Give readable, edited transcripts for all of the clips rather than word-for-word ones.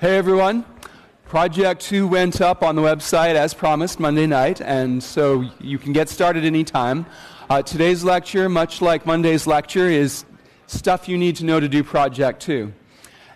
Hey everyone, Project 2 went up on the website as promised Monday night, and so you can get started anytime. Today's lecture, much like Monday's lecture, is stuff you need to know to do Project 2.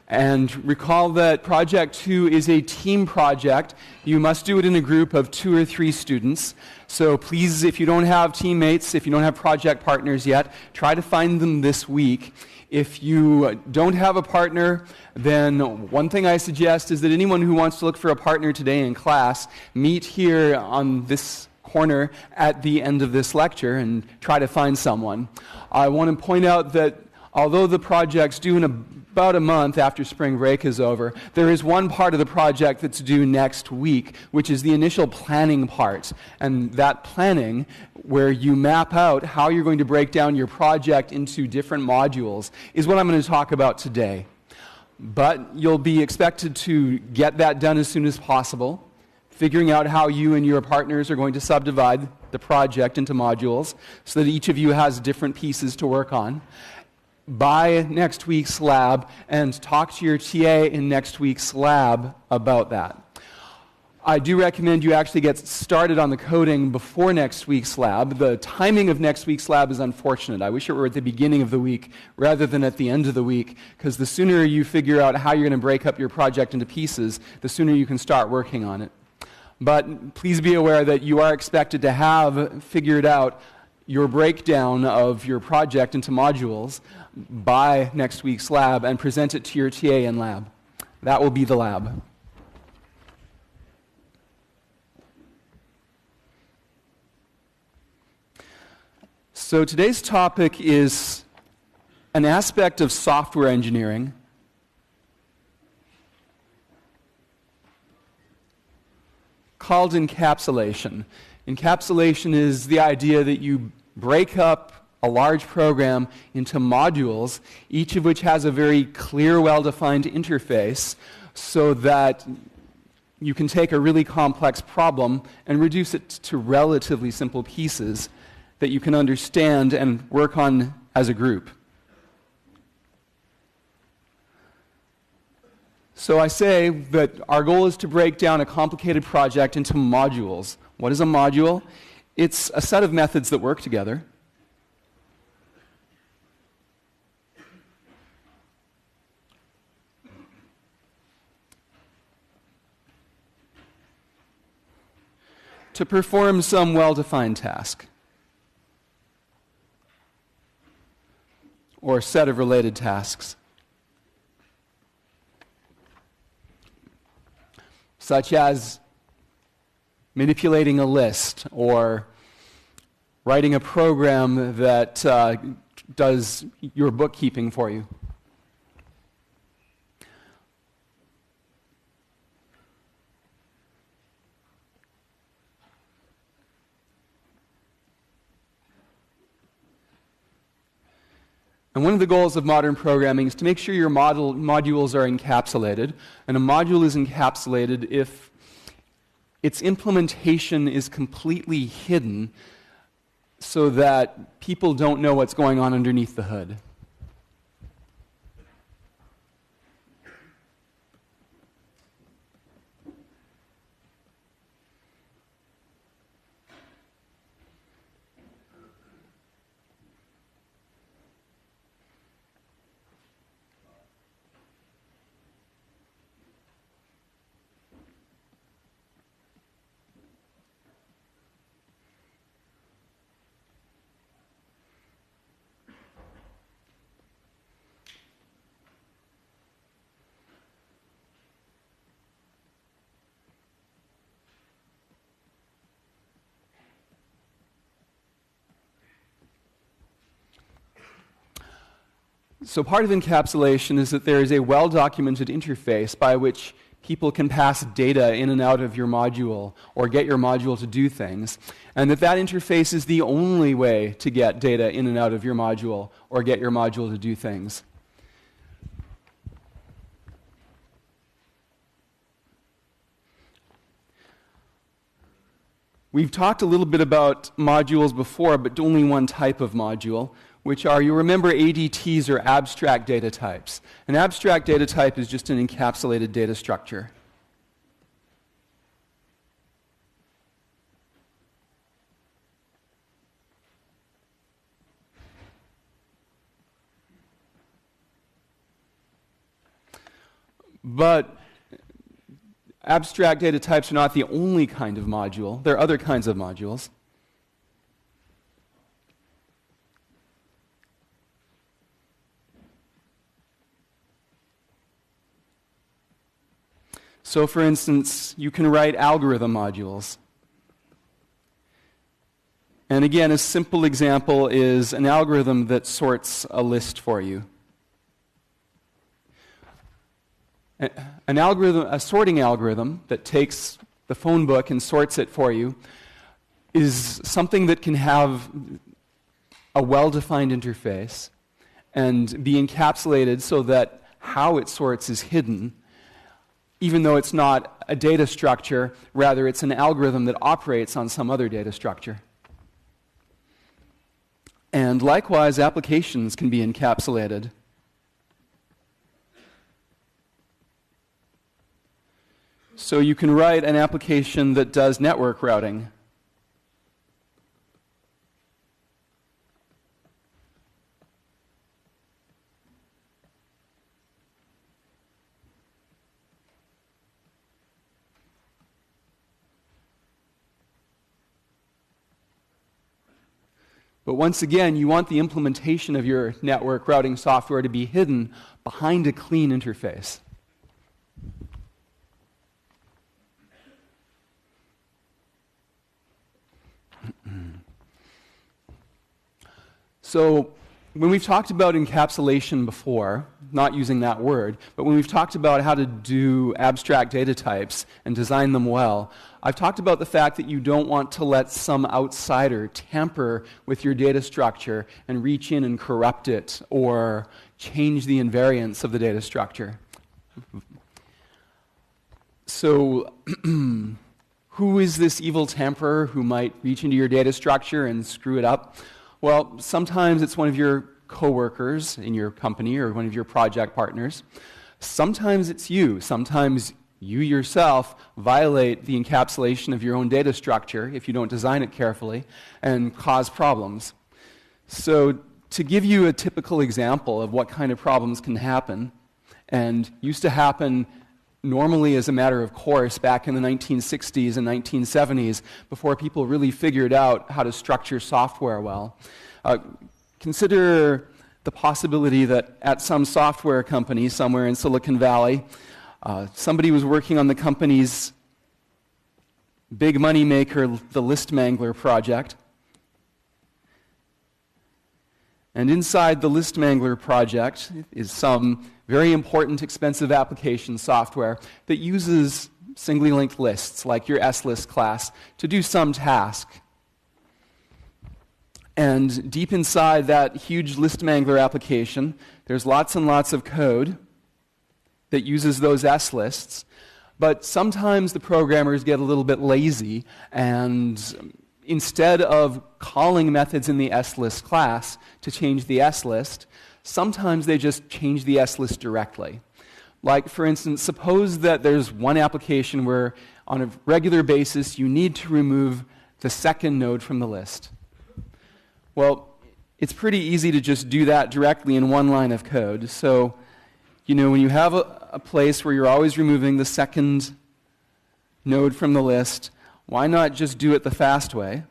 And recall that Project 2 is a team project. You must do it in a group of 2 or 3 students. So please, if you don't have teammates, if you don't have project partners yet, try to find them this week. If you don't have a partner, then one thing I suggest is that anyone who wants to look for a partner today in class, meet here on this corner at the end of this lecture and try to find someone. I want to point out that although the project's due in about a month after spring break is over, there is one part of the project that's due next week, which is the initial planning part. And that planning, where you map out how you're going to break down your project into different modules, is what I'm going to talk about today. But you'll be expected to get that done as soon as possible, figuring out how you and your partners are going to subdivide the project into modules so that each of you has different pieces to work on. By next week's lab, and talk to your TA in next week's lab about that. I do recommend you actually get started on the coding before next week's lab. The timing of next week's lab is unfortunate. I wish it were at the beginning of the week rather than at the end of the week, because the sooner you figure out how you're going to break up your project into pieces, the sooner you can start working on it. But please be aware that you are expected to have figured out your breakdown of your project into modules by next week's lab and present it to your TA in lab. That will be the lab. So today's topic is an aspect of software engineering called encapsulation. Encapsulation is the idea that you break up a large program into modules, each of which has a very clear, well-defined interface, so that you can take a really complex problem and reduce it to relatively simple pieces that you can understand and work on as a group. So I say that our goal is to break down a complicated project into modules. What is a module? It's a set of methods that work together. To perform some well-defined task or set of related tasks, such as manipulating a list or writing a program that does your bookkeeping for you. And one of the goals of modern programming is to make sure your modules are encapsulated. And a module is encapsulated if its implementation is completely hidden so that people don't know what's going on underneath the hood. So part of encapsulation is that there is a well-documented interface by which people can pass data in and out of your module or get your module to do things, and that interface is the only way to get data in and out of your module or get your module to do things. We've talked a little bit about modules before, but only one type of module. which are, you remember ADTs or abstract data types. An abstract data type is just an encapsulated data structure. But abstract data types are not the only kind of module. There are other kinds of modules. So, for instance, you can write algorithm modules. And again, a simple example is an algorithm that sorts a list for you. An algorithm, a sorting algorithm that takes the phone book and sorts it for you is something that can have a well-defined interface and be encapsulated so that how it sorts is hidden, even though it's not a data structure, rather it's an algorithm that operates on some other data structure. And likewise, applications can be encapsulated. So you can write an application that does network routing. But once again, you want the implementation of your network routing software to be hidden behind a clean interface. So when we've talked about encapsulation before, not using that word, but when we've talked about how to do abstract data types and design them well, I've talked about the fact that you don't want to let some outsider tamper with your data structure and reach in and corrupt it or change the invariance of the data structure. So who is this evil tamperer who might reach into your data structure and screw it up? Well, sometimes it's one of your coworkers in your company or one of your project partners. Sometimes it's you. Sometimes you yourself violate the encapsulation of your own data structure if you don't design it carefully and cause problems. So to give you a typical example of what kind of problems can happen, and used to happen normally as a matter of course back in the 1960s and 1970s before people really figured out how to structure software well. Consider the possibility that at some software company somewhere in Silicon Valley, somebody was working on the company's big money maker, the List Mangler project. And inside the List Mangler project is some very important, expensive application software that uses singly linked lists, like your S-list class, to do some task. And deep inside that huge List Mangler application, there's lots and lots of code that uses those S-lists. But sometimes the programmers get a little bit lazy, and instead of calling methods in the S-list class to change the S-list, sometimes they just change the S-list directly. Like, for instance, suppose that there's one application where on a regular basis you need to remove the second node from the list. Well, it's pretty easy to just do that directly in one line of code. So, when you have a place where you're always removing the second node from the list, why not just do it the fast way?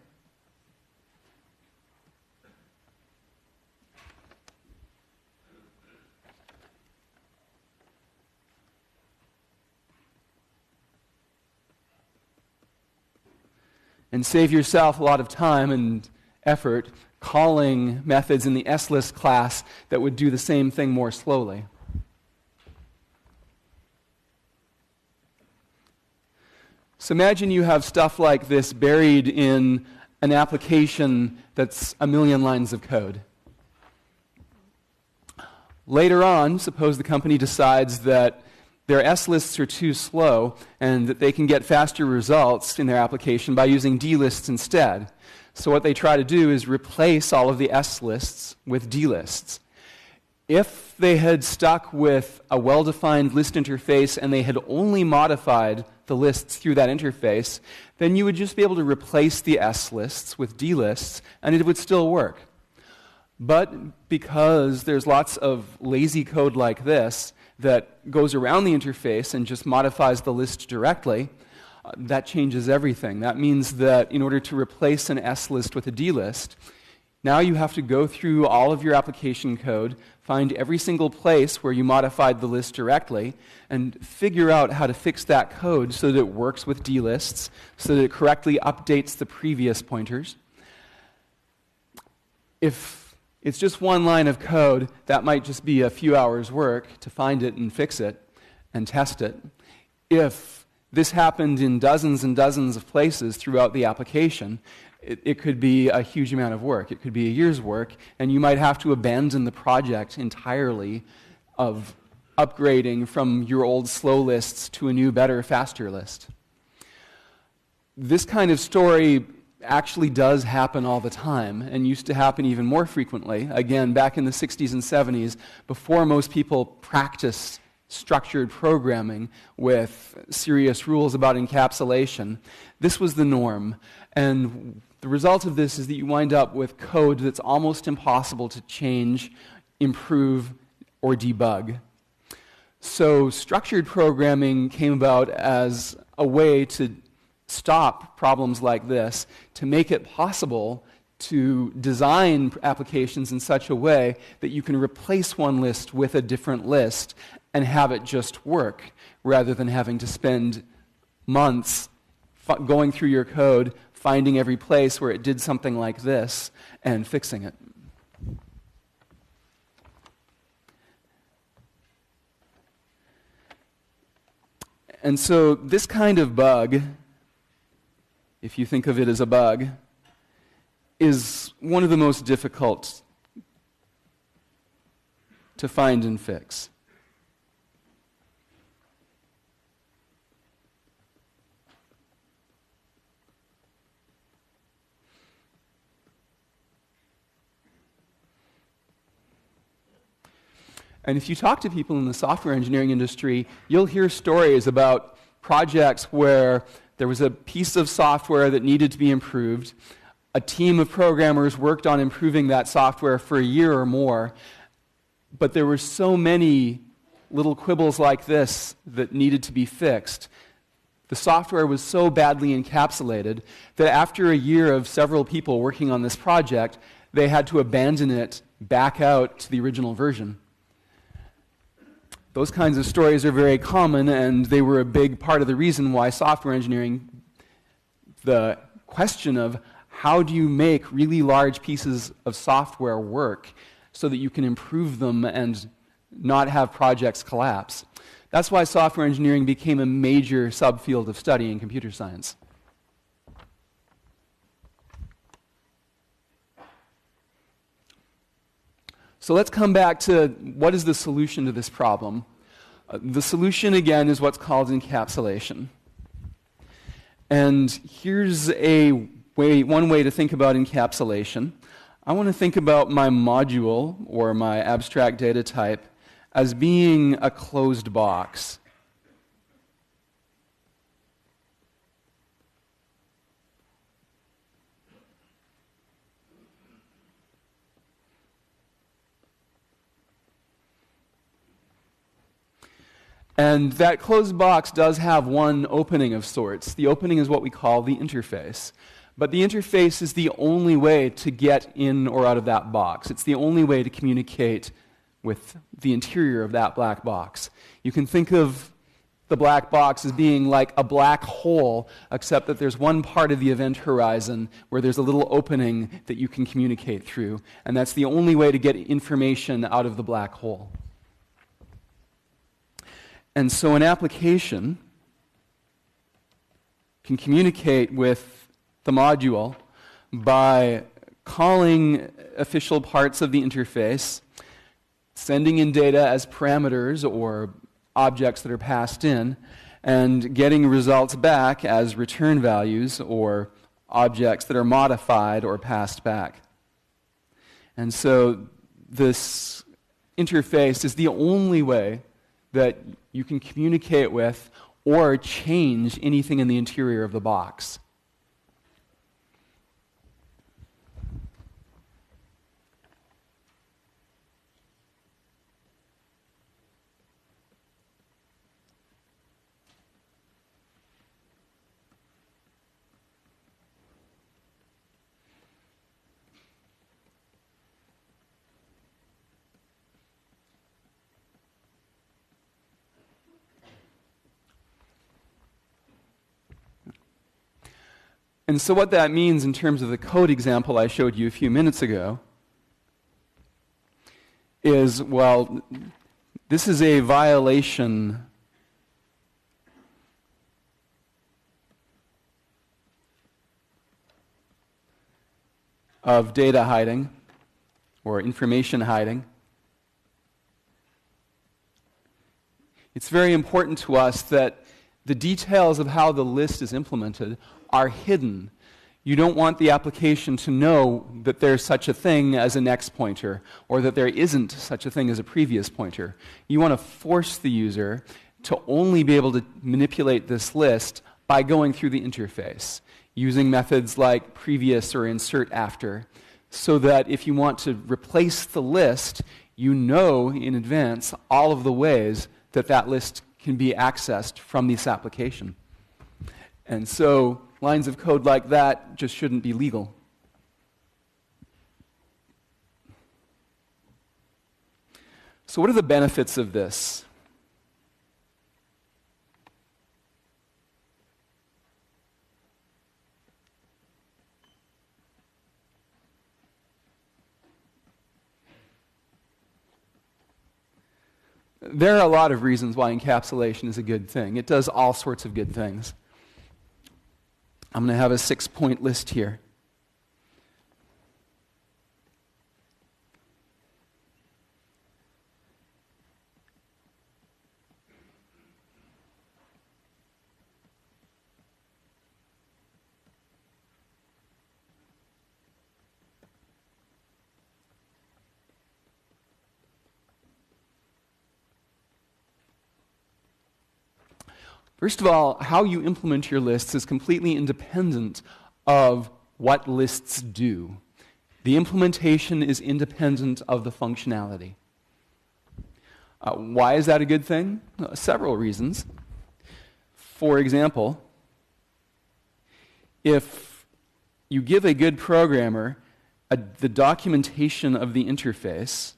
And save yourself a lot of time and effort calling methods in the S-list class that would do the same thing more slowly. So imagine you have stuff like this buried in an application that's 1 million lines of code. Later on, suppose the company decides that their S-lists are too slow and that they can get faster results in their application by using D-lists instead. So what they try to do is replace all of the S lists with D lists. If they had stuck with a well-defined list interface and they had only modified the lists through that interface, then you would just be able to replace the S lists with D lists, and it would still work. But because there's lots of lazy code like this that goes around the interface and just modifies the list directly, that changes everything. That means that in order to replace an S list with a D list, now you have to go through all of your application code, find every single place where you modified the list directly, and figure out how to fix that code so that it works with D lists, so that it correctly updates the previous pointers. If it's just one line of code, that might just be a few hours' work to find it and fix it and test it. If this happened in dozens and dozens of places throughout the application, it could be a huge amount of work. It could be a year's work, and you might have to abandon the project entirely of upgrading from your old slow lists to a new, better, faster list. This kind of story actually does happen all the time, and used to happen even more frequently. Again, back in the 60s and 70s, before most people practiced structured programming with serious rules about encapsulation, this was the norm. And the result of this is that you wind up with code that's almost impossible to change, improve, or debug. So structured programming came about as a way to stop problems like this, to make it possible to design applications in such a way that you can replace one list with a different list and have it just work, rather than having to spend months going through your code, finding every place where it did something like this, and fixing it. And so this kind of bug, if you think of it as a bug, is one of the most difficult to find and fix. And if you talk to people in the software engineering industry, you'll hear stories about projects where there was a piece of software that needed to be improved. A team of programmers worked on improving that software for a year or more, but there were so many little quibbles like this that needed to be fixed. The software was so badly encapsulated that after a year of several people working on this project, they had to abandon it back out to the original version. Those kinds of stories are very common, and they were a big part of the reason why software engineering, the question of how do you make really large pieces of software work so that you can improve them and not have projects collapse. That's why software engineering became a major subfield of study in computer science. So let's come back to what is the solution to this problem. The solution, again, is what's called encapsulation. And here's one way to think about encapsulation. I want to think about my module, or my abstract data type, as being a closed box. And that closed box does have one opening of sorts. The opening is what we call the interface. But the interface is the only way to get in or out of that box. It's the only way to communicate with the interior of that black box. You can think of the black box as being like a black hole, except that there's one part of the event horizon where there's a little opening that you can communicate through. And that's the only way to get information out of the black hole. And so an application can communicate with the module by calling official parts of the interface, sending in data as parameters or objects that are passed in, and getting results back as return values or objects that are modified or passed back. And so this interface is the only way that you can communicate with or change anything in the interior of the box. And so what that means in terms of the code example I showed you a few minutes ago is, well, this is a violation of data hiding or information hiding. It's very important to us that the details of how the list is implemented are hidden. You don't want the application to know that there's such a thing as a next pointer or that there isn't such a thing as a previous pointer. You want to force the user to only be able to manipulate this list by going through the interface, using methods like previous or insert after, so that if you want to replace the list, you know in advance all of the ways that that list can be accessed from this application. And so lines of code like that just shouldn't be legal. So what are the benefits of this? There are a lot of reasons why encapsulation is a good thing. It does all sorts of good things. I'm going to have a 6-point list here. First of all, how you implement your lists is completely independent of what lists do. The implementation is independent of the functionality. Why is that a good thing? Several reasons. For example, if you give a good programmer the documentation of the interface,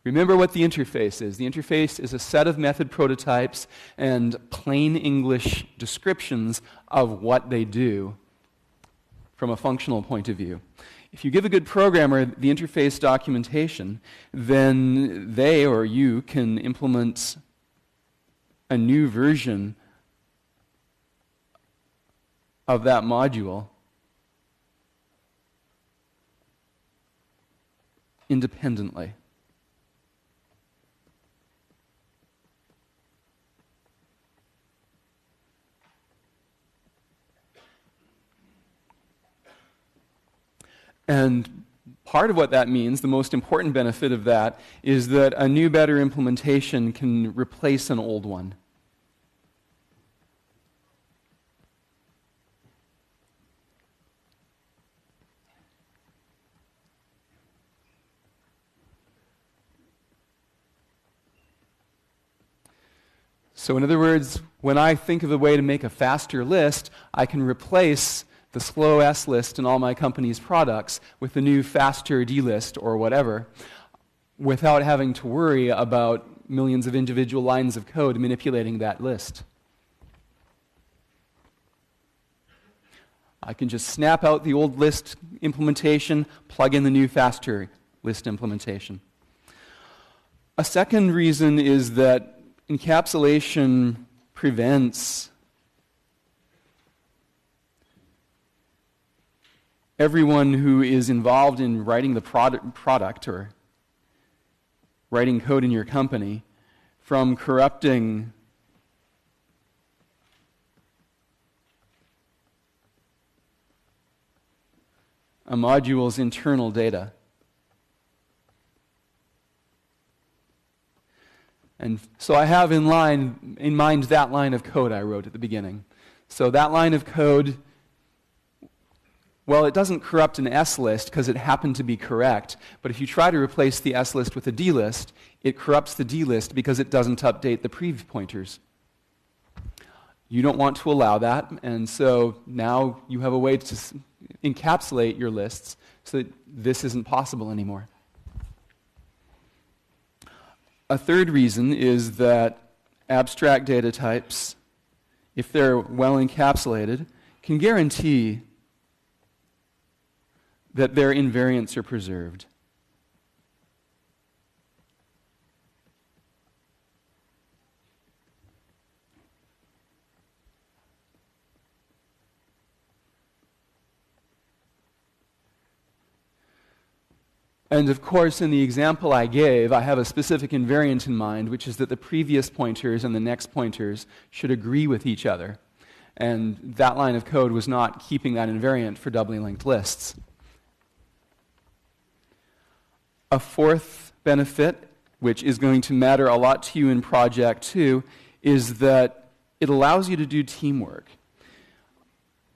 remember what the interface is. The interface is a set of method prototypes and plain English descriptions of what they do from a functional point of view. If you give a good programmer the interface documentation, then they or you can implement a new version of that module independently. And part of what that means, the most important benefit of that, is that a new, better implementation can replace an old one. So in other words, when I think of a way to make a faster list, I can replace the slow S list in all my company's products with the new faster D list or whatever, without having to worry about millions of individual lines of code manipulating that list. I can just snap out the old list implementation, plug in the new faster list implementation. A second reason is that encapsulation prevents everyone who is involved in writing the product or writing code in your company from corrupting a module's internal data. And so I have in mind that line of code I wrote at the beginning. So that line of code, well, it doesn't corrupt an S list because it happened to be correct, but if you try to replace the S list with a D list, it corrupts the D list because it doesn't update the prev pointers. You don't want to allow that, and so now you have a way to encapsulate your lists so that this isn't possible anymore. A third reason is that abstract data types, if they're well encapsulated, can guarantee that their invariants are preserved. And of course, in the example I gave, I have a specific invariant in mind, which is that the previous pointers and the next pointers should agree with each other. And that line of code was not keeping that invariant for doubly linked lists. A fourth benefit, which is going to matter a lot to you in Project 2, is that it allows you to do teamwork.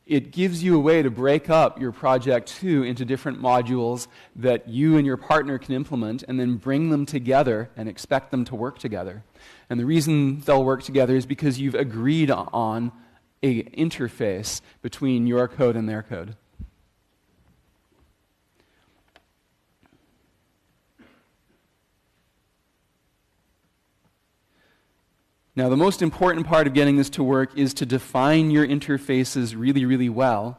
It gives you a way to break up your Project 2 into different modules that you and your partner can implement and then bring them together and expect them to work together. And the reason they'll work together is because you've agreed on an interface between your code and their code. Now, the most important part of getting this to work is to define your interfaces really, really well,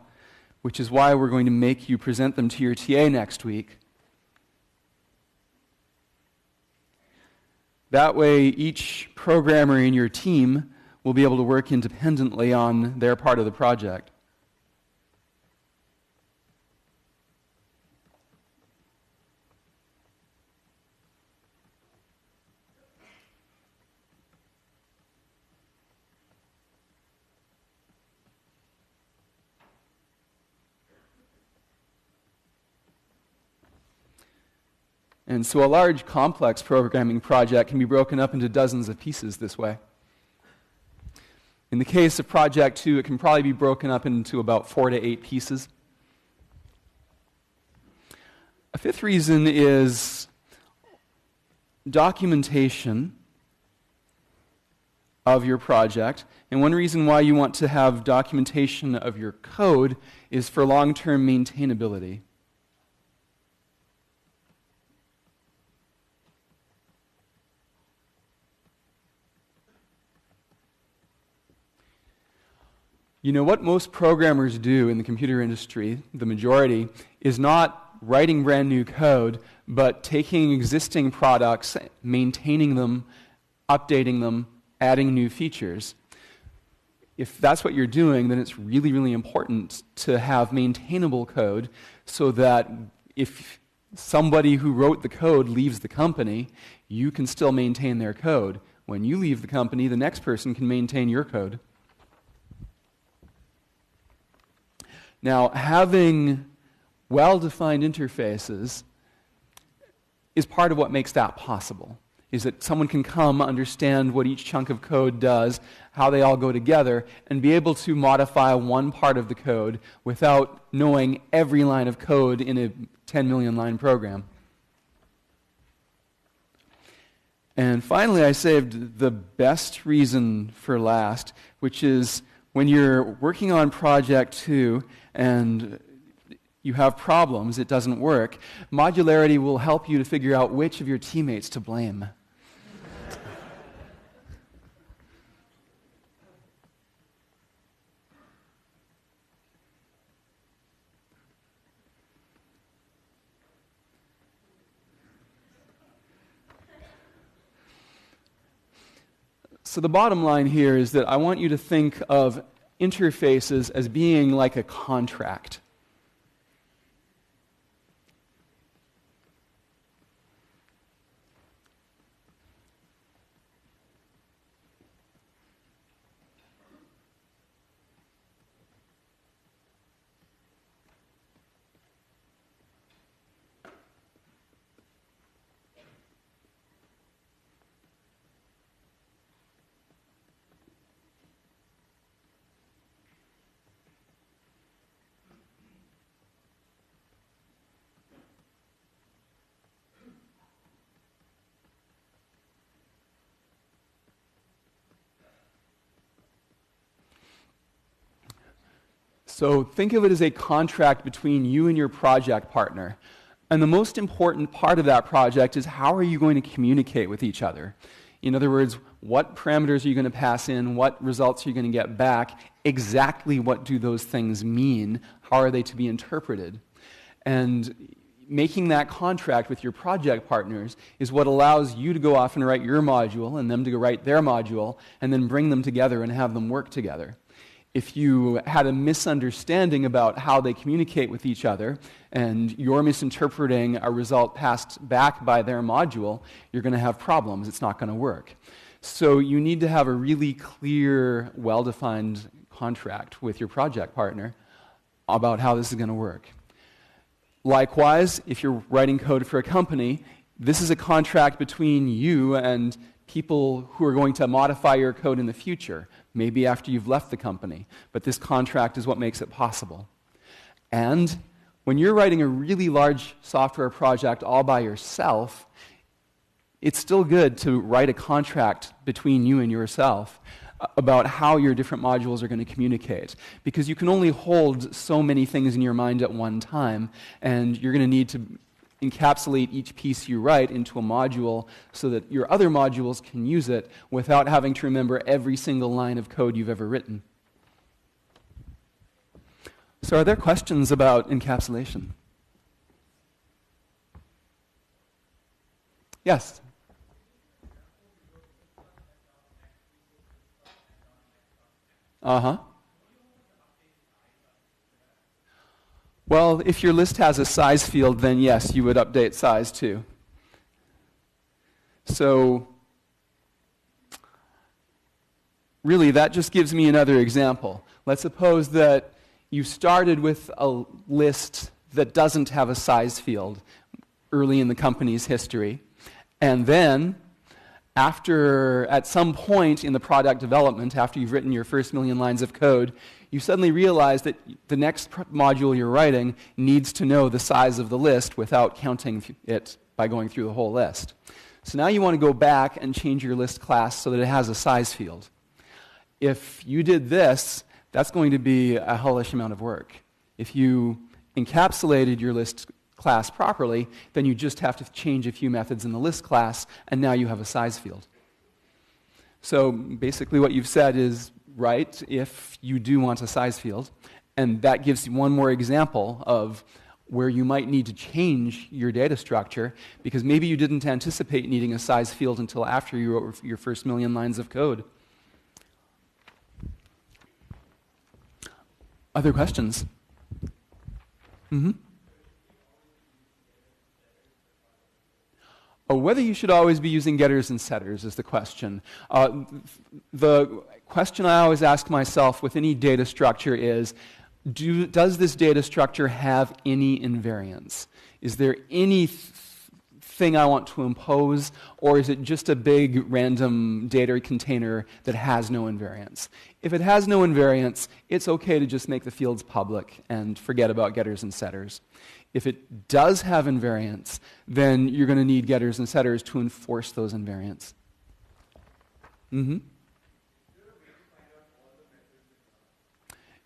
which is why we're going to make you present them to your TA next week. That way, each programmer in your team will be able to work independently on their part of the project. And so a large, complex programming project can be broken up into dozens of pieces this way. In the case of Project 2, it can probably be broken up into about 4 to 8 pieces. A fifth reason is documentation of your project. And one reason why you want to have documentation of your code is for long-term maintainability. You know, what most programmers do in the computer industry, the majority, is not writing brand new code, but taking existing products, maintaining them, updating them, adding new features. If that's what you're doing, then it's really, really important to have maintainable code so that if somebody who wrote the code leaves the company, you can still maintain their code. When you leave the company, the next person can maintain your code. Now, having well-defined interfaces is part of what makes that possible, is that someone can come, understand what each chunk of code does, how they all go together, and be able to modify one part of the code without knowing every line of code in a 10 million line program. And finally, I saved the best reason for last, which is when you're working on Project 2 and you have problems, it doesn't work, modularity will help you to figure out which of your teammates to blame. So the bottom line here is that I want you to think of interfaces as being like a contract. So think of it as a contract between you and your project partner. And the most important part of that project is how are you going to communicate with each other? In other words, what parameters are you going to pass in? What results are you going to get back? Exactly what do those things mean? How are they to be interpreted? And making that contract with your project partners is what allows you to go off and write your module and them to go write their module and then bring them together and have them work together. If you had a misunderstanding about how they communicate with each other and you're misinterpreting a result passed back by their module, you're going to have problems. It's not going to work. So you need to have a really clear, well-defined contract with your project partner about how this is going to work. Likewise, if you're writing code for a company, this is a contract between you and people who are going to modify your code in the future, maybe after you've left the company. But this contract is what makes it possible. And when you're writing a really large software project all by yourself, it's still good to write a contract between you and yourself about how your different modules are going to communicate. Because you can only hold so many things in your mind at one time, and you're going to need to encapsulate each piece you write into a module so that your other modules can use it without having to remember every single line of code you've ever written. So are there questions about encapsulation? Yes? Uh-huh. Well, if your list has a size field, then yes, you would update size too. So, really, that just gives me another example. Let's suppose that you started with a list that doesn't have a size field early in the company's history, and then at some point in the product development, after you've written your first million lines of code, you suddenly realize that the next module you're writing needs to know the size of the list without counting it by going through the whole list. So now you want to go back and change your list class so that it has a size field. If you did this, that's going to be a hellish amount of work. If you encapsulated your list class properly, then you just have to change a few methods in the list class, and now you have a size field. So basically what you've said is right if you do want a size field, and that gives you one more example of where you might need to change your data structure because maybe you didn't anticipate needing a size field until after you wrote your first million lines of code. Other questions? Mm-hmm. Whether you should always be using getters and setters is the question. The question I always ask myself with any data structure is, does this data structure have any invariance? Is there anything I want to impose, or is it just a big random data container that has no invariance? If it has no invariance, it's okay to just make the fields public and forget about getters and setters. If it does have invariance, then you're going to need getters and setters to enforce those invariants. Mm-hmm.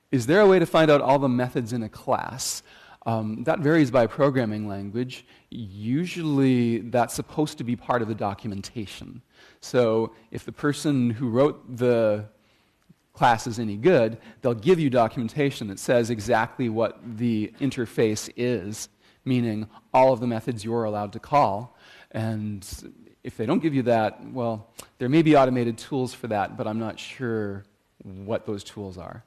Is there a way to find out all the methods in a class? That varies by programming language. Usually that's supposed to be part of the documentation. So if the person who wrote the class is any good, they'll give you documentation that says exactly what the interface is, meaning all of the methods you're allowed to call. And if they don't give you that, well, there may be automated tools for that, but I'm not sure what those tools are.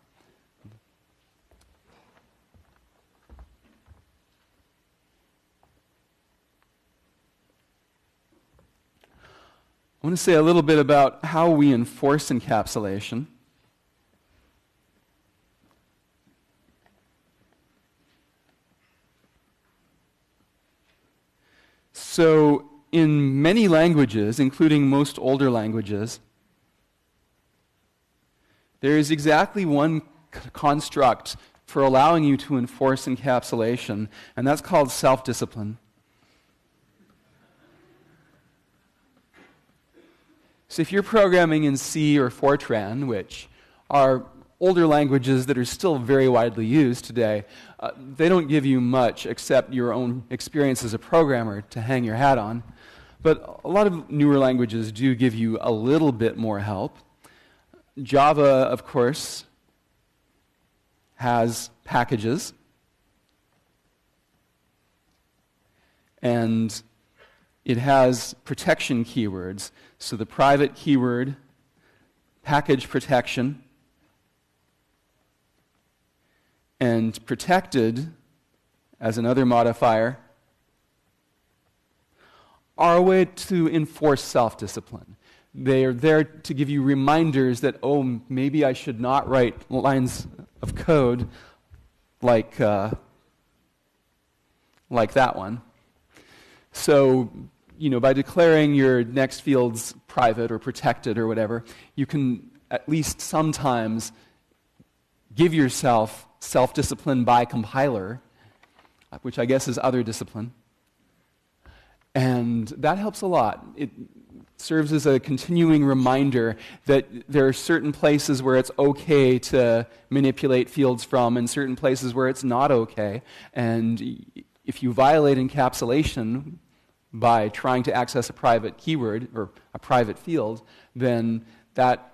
I want to say a little bit about how we enforce encapsulation. So in many languages, including most older languages, there is exactly one construct for allowing you to enforce encapsulation, and that's called self-discipline. So if you're programming in C or Fortran, which are older languages that are still very widely used today, they don't give you much except your own experience as a programmer to hang your hat on. But a lot of newer languages do give you a little bit more help. Java, of course, has packages. And it has protection keywords. So the private keyword, package protection, and protected as another modifier are a way to enforce self-discipline. They are there to give you reminders that, oh, maybe I should not write lines of code like that one. So, by declaring your next fields private or protected or whatever, you can at least sometimes give yourself self-discipline by compiler, which I guess is other discipline. And that helps a lot. It serves as a continuing reminder that there are certain places where it's okay to manipulate fields from and certain places where it's not okay. And if you violate encapsulation by trying to access a private keyword or a private field, then that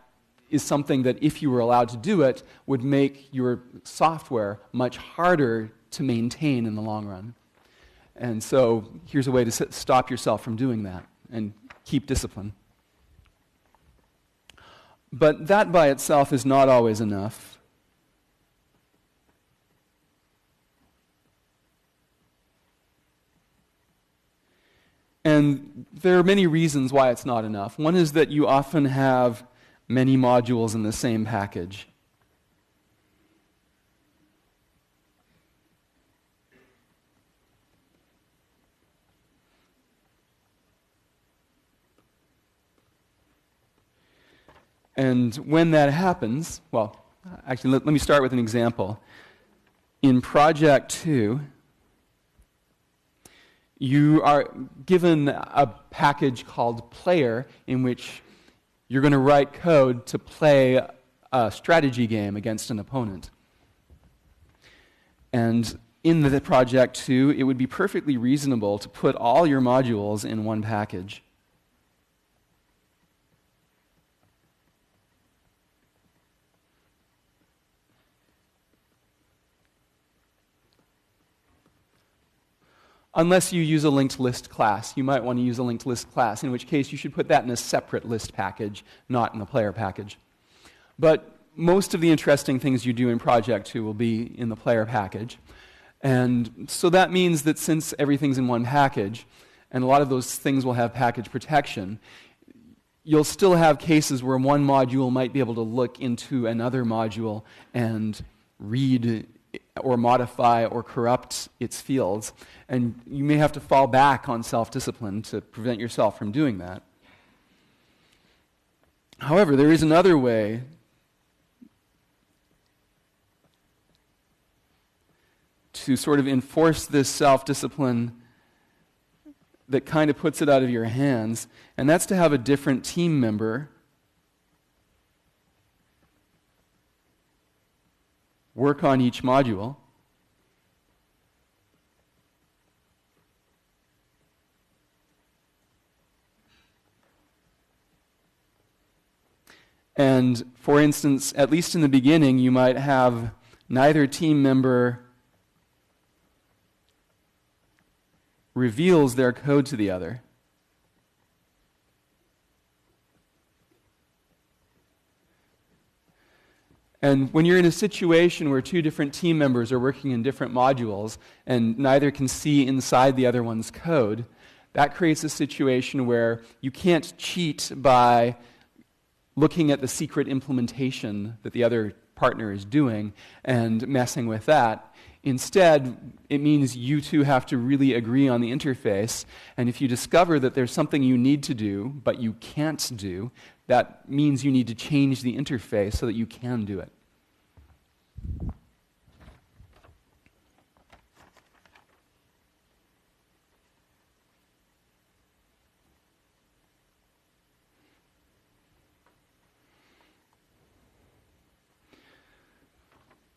is something that, if you were allowed to do it, would make your software much harder to maintain in the long run. And so here's a way to stop yourself from doing that and keep discipline. But that by itself is not always enough. And there are many reasons why it's not enough. One is that you often have many modules in the same package. And when that happens, well, actually, let me start with an example. In Project 2, you are given a package called Player, in which you're going to write code to play a strategy game against an opponent. And in the Project 2, it would be perfectly reasonable to put all your modules in one package. Unless you use a linked list class. You might want to use a linked list class, in which case you should put that in a separate list package, not in the player package. But most of the interesting things you do in Project 2 will be in the player package. And so that means that since everything's in one package, and a lot of those things will have package protection, you'll still have cases where one module might be able to look into another module and read or modify or corrupt its fields. And you may have to fall back on self-discipline to prevent yourself from doing that. However, there is another way to sort of enforce this self-discipline that kind of puts it out of your hands, and that's to have a different team member work on each module. And for instance, at least in the beginning, you might have neither team member reveals their code to the other. And when you're in a situation where two different team members are working in different modules and neither can see inside the other one's code, that creates a situation where you can't cheat by looking at the secret implementation that the other partner is doing and messing with that. Instead, it means you two have to really agree on the interface, and if you discover that there's something you need to do but you can't do, that means you need to change the interface so that you can do it.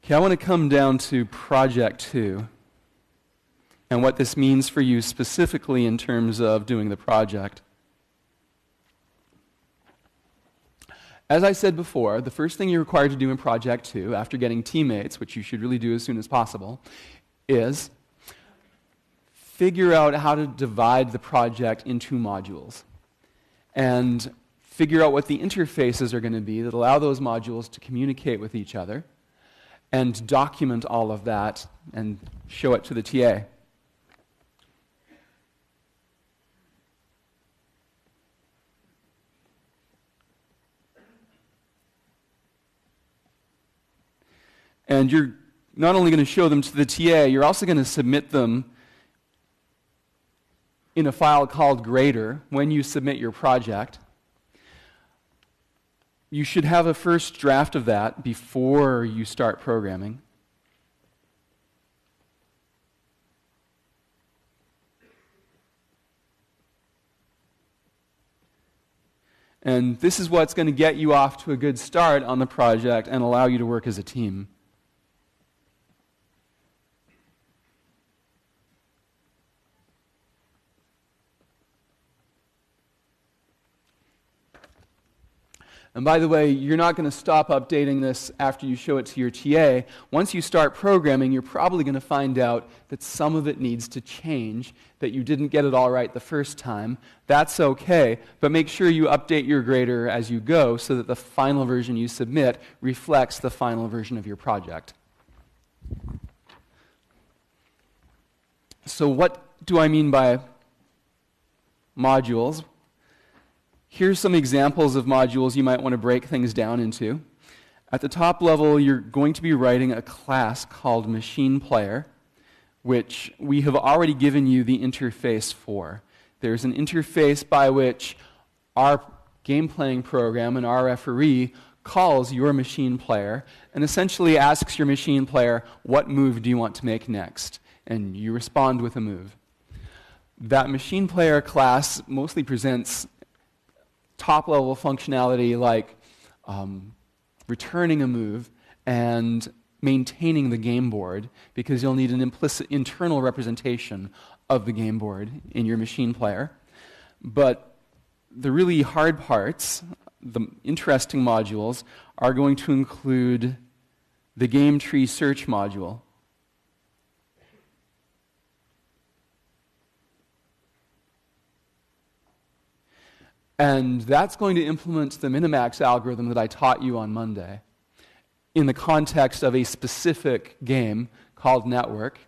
Okay, I want to come down to Project 2 and what this means for you specifically in terms of doing the project. As I said before, the first thing you're required to do in Project 2, after getting teammates, which you should really do as soon as possible, is figure out how to divide the project into modules and figure out what the interfaces are going to be that allow those modules to communicate with each other, and document all of that and show it to the TA. And you're not only going to show them to the TA, you're also going to submit them in a file called Grader when you submit your project. You should have a first draft of that before you start programming. And this is what's going to get you off to a good start on the project and allow you to work as a team. And by the way, you're not going to stop updating this after you show it to your TA. Once you start programming, you're probably going to find out that some of it needs to change, that you didn't get it all right the first time. That's okay, but make sure you update your grader as you go so that the final version you submit reflects the final version of your project. So what do I mean by modules? Here's some examples of modules you might want to break things down into. At the top level, you're going to be writing a class called Machine Player, which we have already given you the interface for. There's an interface by which our game playing program and our referee calls your machine player and essentially asks your machine player, what move do you want to make next? And you respond with a move. That machine player class mostly presents top-level functionality like returning a move and maintaining the game board, because you'll need an implicit internal representation of the game board in your machine player. But the really hard parts, the interesting modules, are going to include the game tree search module. And that's going to implement the Minimax algorithm that I taught you on Monday in the context of a specific game called Network.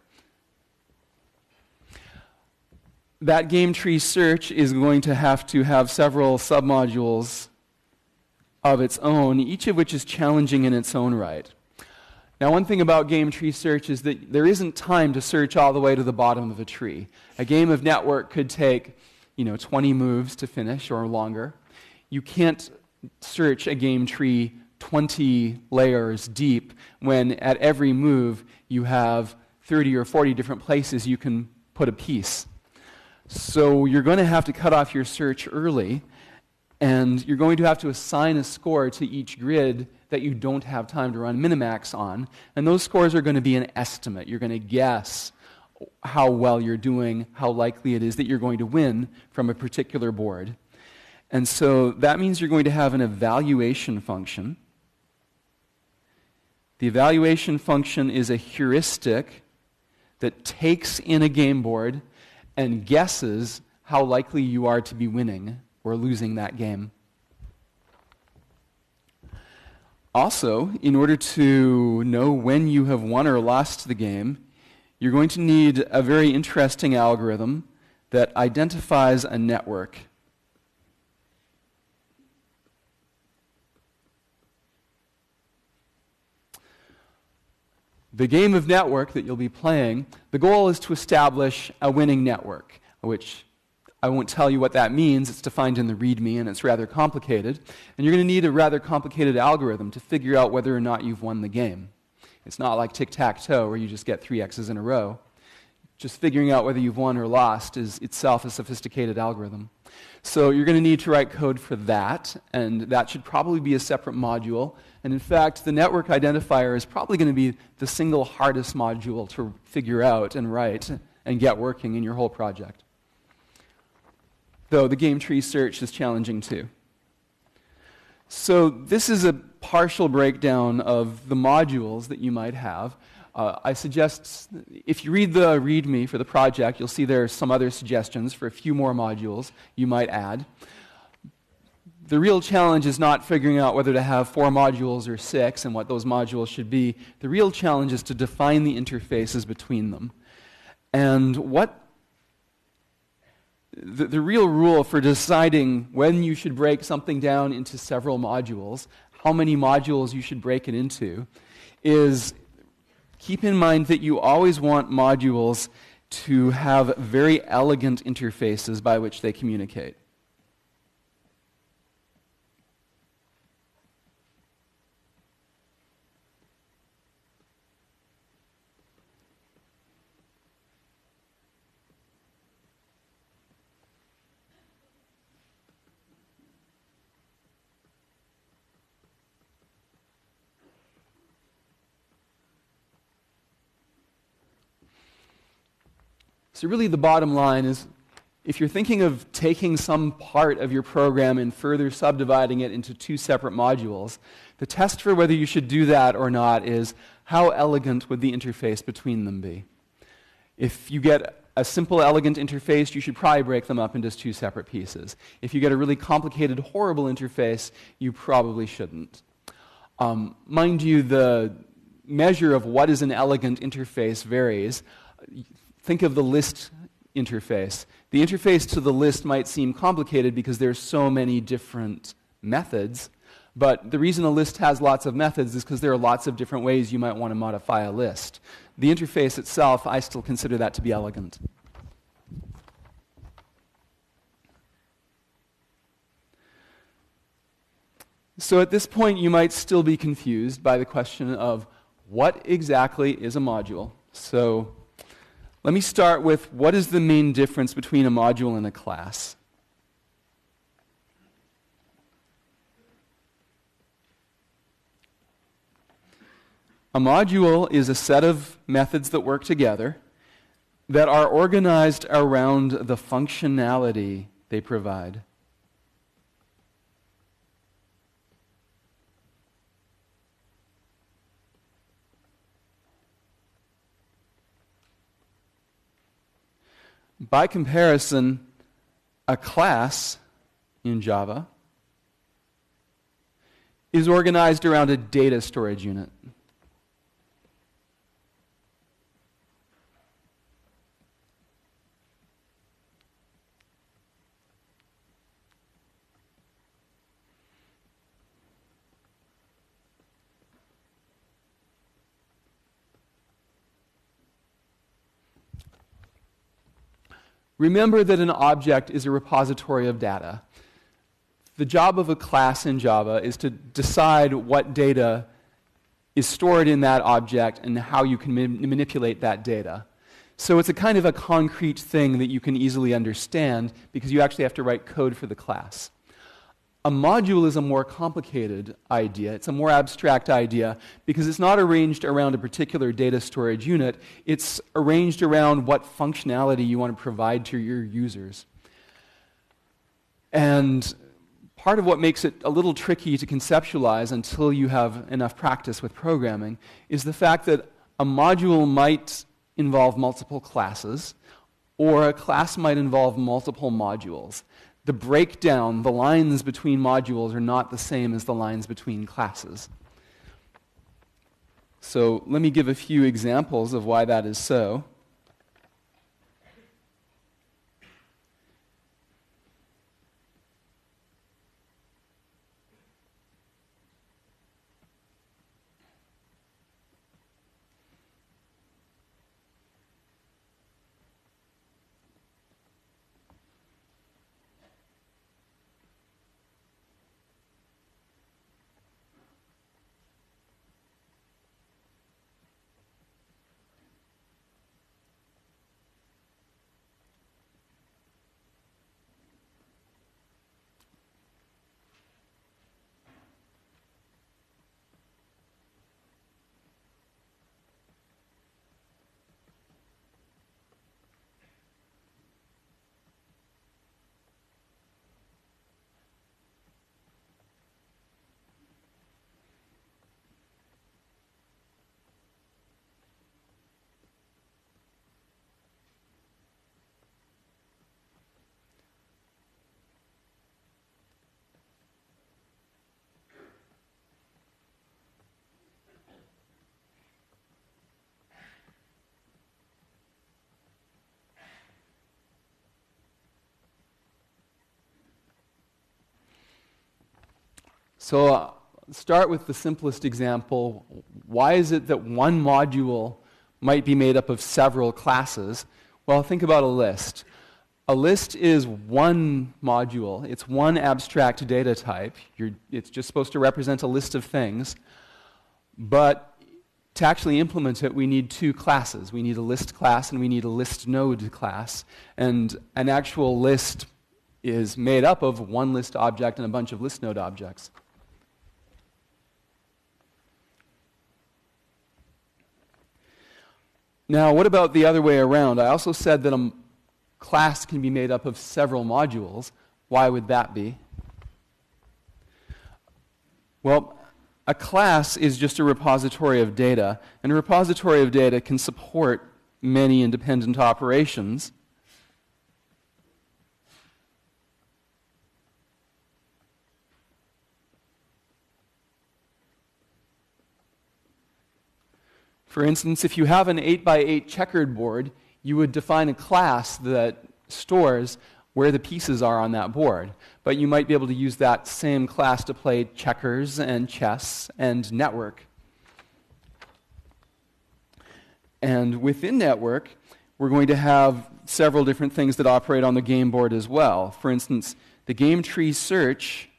That game tree search is going to have several submodules of its own, each of which is challenging in its own right. Now, one thing about game tree search is that there isn't time to search all the way to the bottom of a tree. A game of Network could take 20 moves to finish or longer. You can't search a game tree 20 layers deep when at every move you have 30 or 40 different places you can put a piece. So you're going to have to cut off your search early, and you're going to have to assign a score to each grid that you don't have time to run Minimax on, and those scores are going to be an estimate. You're going to guess how well you're doing, how likely it is that you're going to win from a particular board. And so that means you're going to have an evaluation function. The evaluation function is a heuristic that takes in a game board and guesses how likely you are to be winning or losing that game. Also, in order to know when you have won or lost the game, you're going to need a very interesting algorithm that identifies a network. The game of Network that you'll be playing, the goal is to establish a winning network, which I won't tell you what that means. It's defined in the README, and it's rather complicated. And you're going to need a rather complicated algorithm to figure out whether or not you've won the game. It's not like tic-tac-toe where you just get 3 X's in a row. Just figuring out whether you've won or lost is itself a sophisticated algorithm. So you're going to need to write code for that, and that should probably be a separate module. And in fact, the network identifier is probably going to be the single hardest module to figure out and write and get working in your whole project. Though the game tree search is challenging too. So this is a partial breakdown of the modules that you might have. I suggest, if you read the README for the project, you'll see there are some other suggestions for a few more modules you might add. The real challenge is not figuring out whether to have 4 modules or 6 and what those modules should be. The real challenge is to define the interfaces between them. And what the real rule for deciding when you should break something down into several modules, how many modules you should break it into, is keep in mind that you always want modules to have very elegant interfaces by which they communicate. So really the bottom line is, if you're thinking of taking some part of your program and further subdividing it into 2 separate modules, the test for whether you should do that or not is how elegant would the interface between them be. If you get a simple, elegant interface, you should probably break them up into 2 separate pieces. If you get a really complicated, horrible interface, you probably shouldn't. Mind you, the measure of what is an elegant interface varies. Think of the list interface. The interface to the list might seem complicated because there's so many different methods, but the reason a list has lots of methods is because there are lots of different ways you might want to modify a list. The interface itself, I still consider that to be elegant. So at this point, you might still be confused by the question of what exactly is a module. So let me start with what is the main difference between a module and a class. A module is a set of methods that work together that are organized around the functionality they provide. By comparison, a class in Java is organized around a data storage unit. Remember that an object is a repository of data. The job of a class in Java is to decide what data is stored in that object and how you can manipulate that data. So it's a kind of a concrete thing that you can easily understand because you actually have to write code for the class. A module is a more complicated idea. It's a more abstract idea because it's not arranged around a particular data storage unit. It's arranged around what functionality you want to provide to your users. And part of what makes it a little tricky to conceptualize until you have enough practice with programming is the fact that a module might involve multiple classes, or a class might involve multiple modules. The breakdown, the lines between modules are not the same as the lines between classes. So let me give a few examples of why that is so. So start with the simplest example. Why is it that one module might be made up of several classes? Well, think about a list. A list is one module. It's one abstract data type. It's just supposed to represent a list of things. But to actually implement it, we need two classes. We need a list class and we need a list node class. And an actual list is made up of one list object and a bunch of list node objects. Now, what about the other way around? I also said that a class can be made up of several modules. Why would that be? Well, a class is just a repository of data, and a repository of data can support many independent operations. For instance, if you have an 8x8 checkered board, you would define a class that stores where the pieces are on that board. But you might be able to use that same class to play checkers and chess and network. And within network, we're going to have several different things that operate on the game board as well. For instance, the game tree search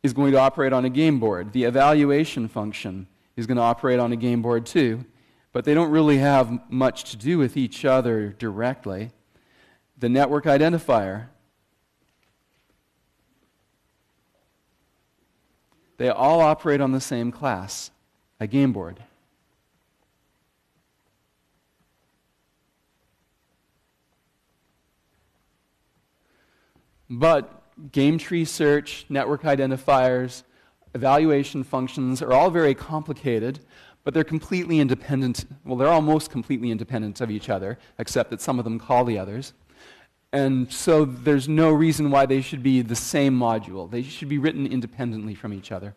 is going to operate on a game board. The evaluation function is going to operate on a game board too, but they don't really have much to do with each other directly. The network identifier, they all operate on the same class, a game board. But game tree search, network identifiers, evaluation functions are all very complicated, but they're completely independent. Well, they're almost completely independent of each other, except that some of them call the others. And so there's no reason why they should be the same module. They should be written independently from each other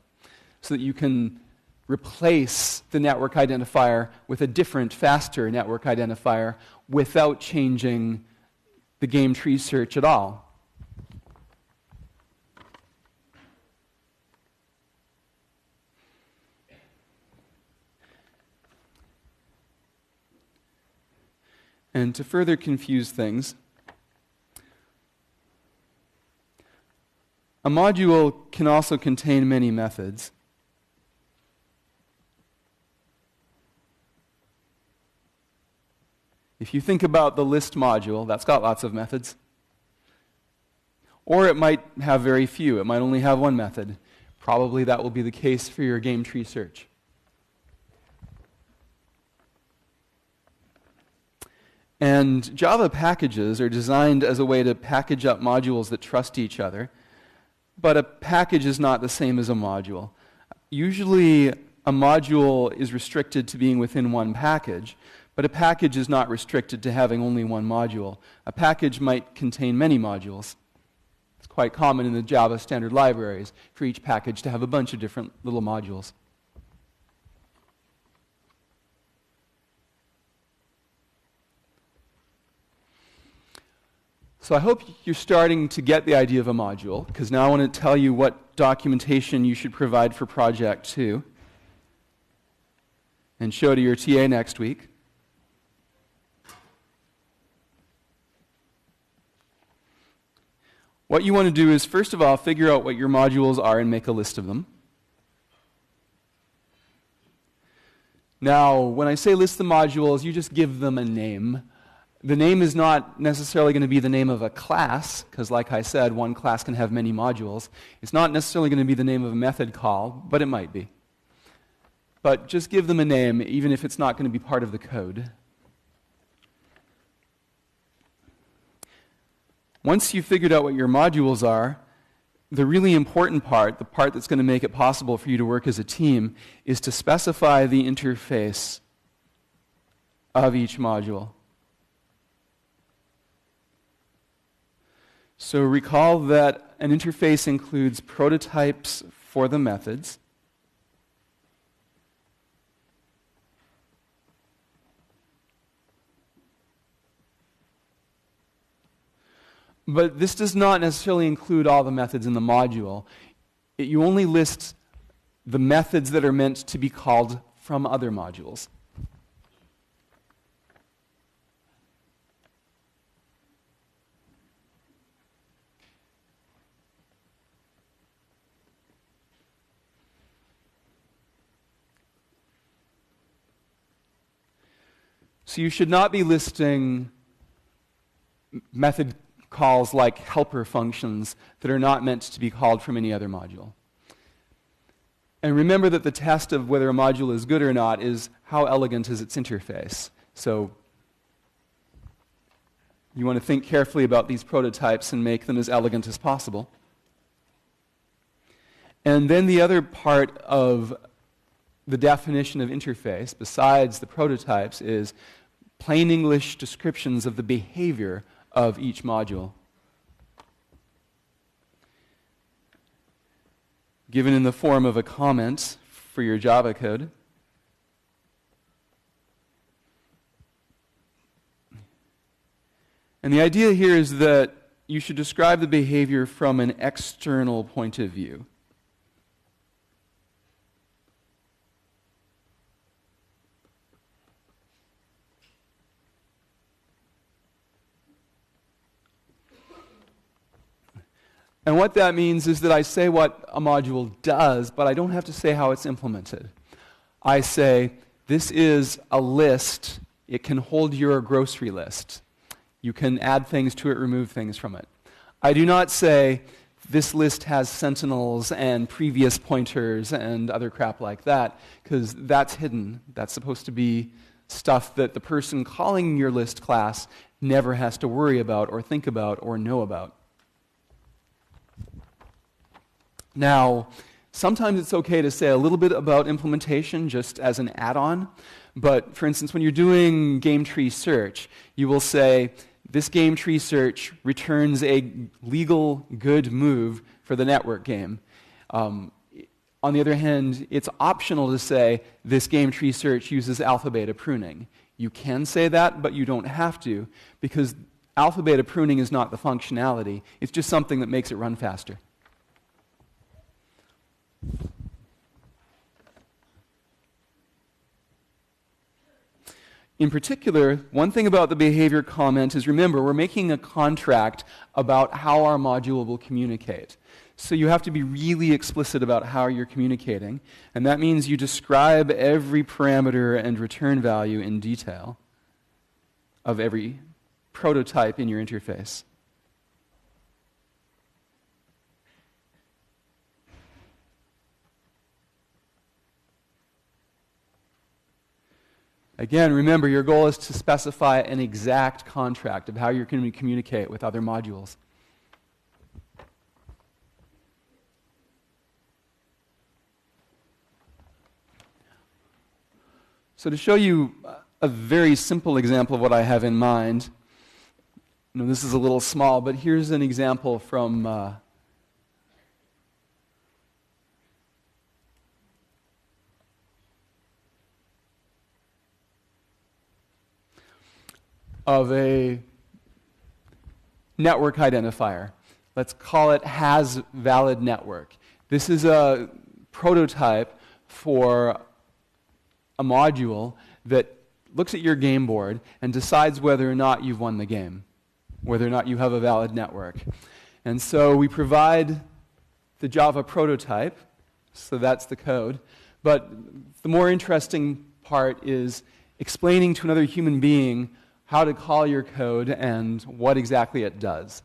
so that you can replace the network identifier with a different, faster network identifier without changing the game tree search at all. And to further confuse things, a module can also contain many methods. If you think about the list module, that's got lots of methods. Or it might have very few. It might only have one method. Probably that will be the case for your game tree search. And Java packages are designed as a way to package up modules that trust each other, but a package is not the same as a module. Usually, a module is restricted to being within one package, but a package is not restricted to having only one module. A package might contain many modules. It's quite common in the Java standard libraries for each package to have a bunch of different little modules. So I hope you're starting to get the idea of a module, because now I want to tell you what documentation you should provide for Project 2 and show to your TA next week. What you want to do is, first of all, figure out what your modules are and make a list of them. Now, when I say list the modules, you just give them a name. The name is not necessarily going to be the name of a class, because like I said, one class can have many modules. It's not necessarily going to be the name of a method call, but it might be. But just give them a name, even if it's not going to be part of the code. Once you've figured out what your modules are, the really important part, the part that's going to make it possible for you to work as a team, is to specify the interface of each module. So recall that an interface includes prototypes for the methods, But this does not necessarily include all the methods in the module. You only list the methods that are meant to be called from other modules. So you should not be listing method calls like helper functions that are not meant to be called from any other module. And remember that the test of whether a module is good or not is how elegant is its interface. So you want to think carefully about these prototypes and make them as elegant as possible. And then the other part of the definition of interface, besides the prototypes, is plain English descriptions of the behavior of each module, given in the form of a comment for your Java code. And the idea here is that you should describe the behavior from an external point of view. And what that means is that I say what a module does, but I don't have to say how it's implemented. I say, this is a list. It can hold your grocery list. You can add things to it, remove things from it. I do not say, this list has sentinels and previous pointers and other crap like that, because that's hidden. That's supposed to be stuff that the person calling your list class never has to worry about or think about or know about. Now, sometimes it's okay to say a little bit about implementation just as an add-on, but for instance, when you're doing game tree search, you will say, this game tree search returns a legal good move for the network game. On the other hand, it's optional to say, this game tree search uses alpha-beta pruning. You can say that, but you don't have to, because alpha-beta pruning is not the functionality. It's just something that makes it run faster. In particular, one thing about the behavior comment is, remember, we're making a contract about how our module will communicate. So you have to be really explicit about how you're communicating, and that means you describe every parameter and return value in detail of every prototype in your interface. Again, remember, your goal is to specify an exact contract of how you're going to communicate with other modules. So to show you a very simple example of what I have in mind, this is a little small, but here's an example from of a network identifier. Let's call it has valid network. This is a prototype for a module that looks at your game board and decides whether or not you've won the game, whether or not you have a valid network. And so we provide the Java prototype, so that's the code, but the more interesting part is explaining to another human being how to call your code and what exactly it does.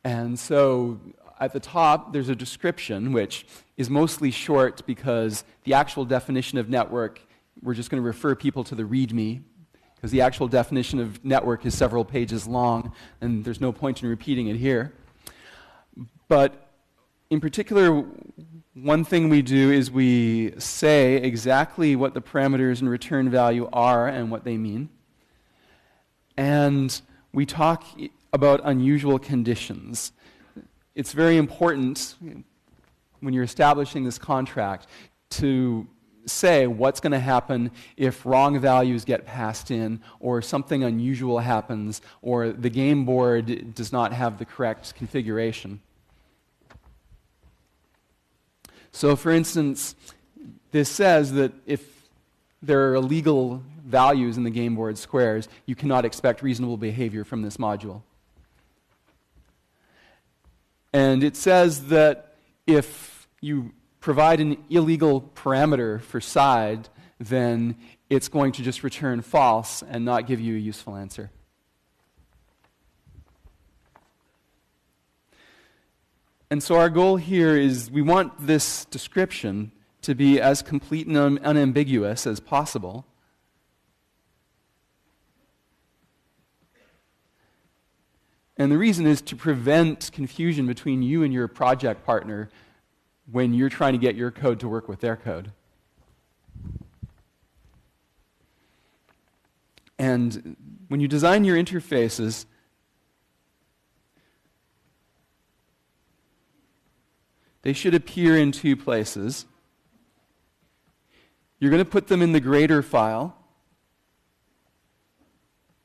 And so at the top, there's a description, which is mostly short because the actual definition of network, we're just going to refer people to the README, because the actual definition of network is several pages long, and there's no point in repeating it here. But in particular, one thing we do is we say exactly what the parameters and return value are and what they mean. And we talk about unusual conditions. It's very important when you're establishing this contract to say what's going to happen if wrong values get passed in, or something unusual happens, or the game board does not have the correct configuration. So for instance, this says that if there are illegal values in the game board squares, you cannot expect reasonable behavior from this module. And it says that if you provide an illegal parameter for side, then it's going to just return false and not give you a useful answer. And so our goal here is we want this description to be as complete and unambiguous as possible. And the reason is to prevent confusion between you and your project partner when you're trying to get your code to work with their code. And when you design your interfaces, they should appear in two places. You're going to put them in the grader file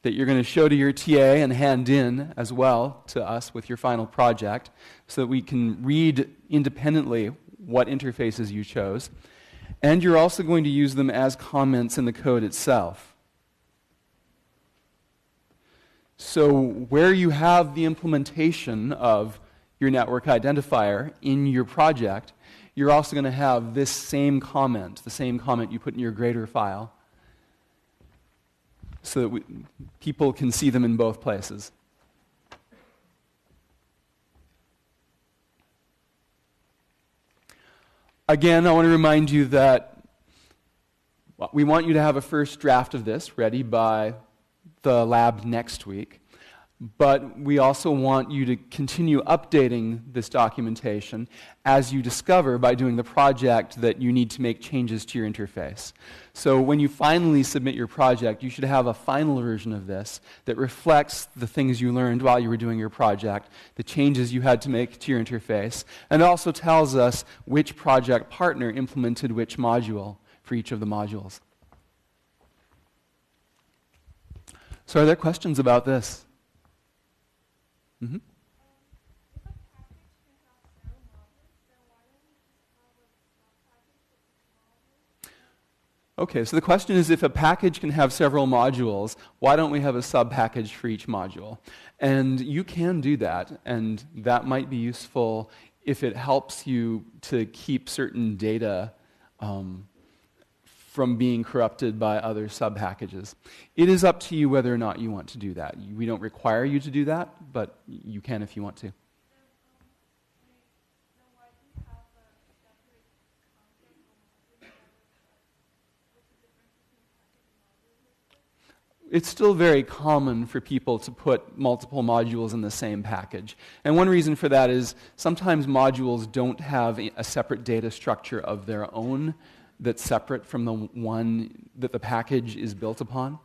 that you're going to show to your TA and hand in as well to us with your final project so that we can read independently what interfaces you chose. And you're also going to use them as comments in the code itself. So where you have the implementation of your network identifier in your project, you're also going to have this same comment, the same comment you put in your grader file, so that people can see them in both places. Again, I want to remind you that we want you to have a first draft of this ready by the lab next week. But we also want you to continue updating this documentation as you discover by doing the project that you need to make changes to your interface. So when you finally submit your project, you should have a final version of this that reflects the things you learned while you were doing your project, the changes you had to make to your interface, and also tells us which project partner implemented which module for each of the modules. So are there questions about this? Mm-hmm. Okay, so the question is, if a package can have several modules, why don't we have a sub-package for each module? And you can do that, and that might be useful if it helps you to keep certain data from being corrupted by other sub-packages. It is up to you whether or not you want to do that. We don't require you to do that, but you can if you want to. It's still very common for people to put multiple modules in the same package. And one reason for that is sometimes modules don't have a separate data structure of their own that's separate from the one that the package is built upon.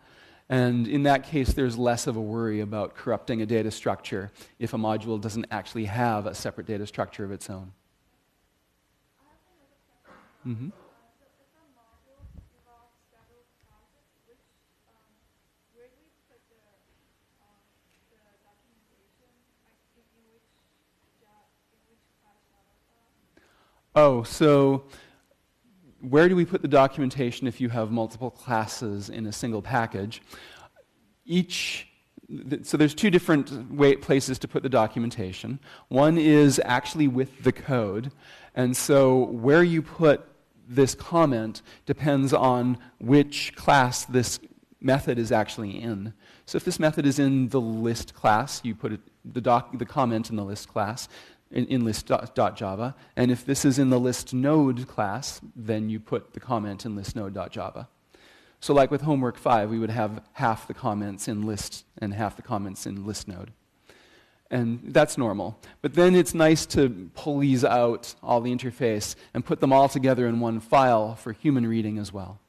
And in that case, there's less of a worry about corrupting a data structure if a module doesn't actually have a separate data structure of its own. Mm-hmm. Oh, so where do we put the documentation if you have multiple classes in a single package? So there's two different places to put the documentation. One is actually with the code, and so where you put this comment depends on which class this method is actually in. So if this method is in the list class, you put the comment in the list class, in list.java, and if this is in the list node class, then you put the comment in list node.java. So like with homework 5, we would have half the comments in list and half the comments in list node. And that's normal. But then it's nice to pull these out, all the interface, and put them all together in one file for human reading as well.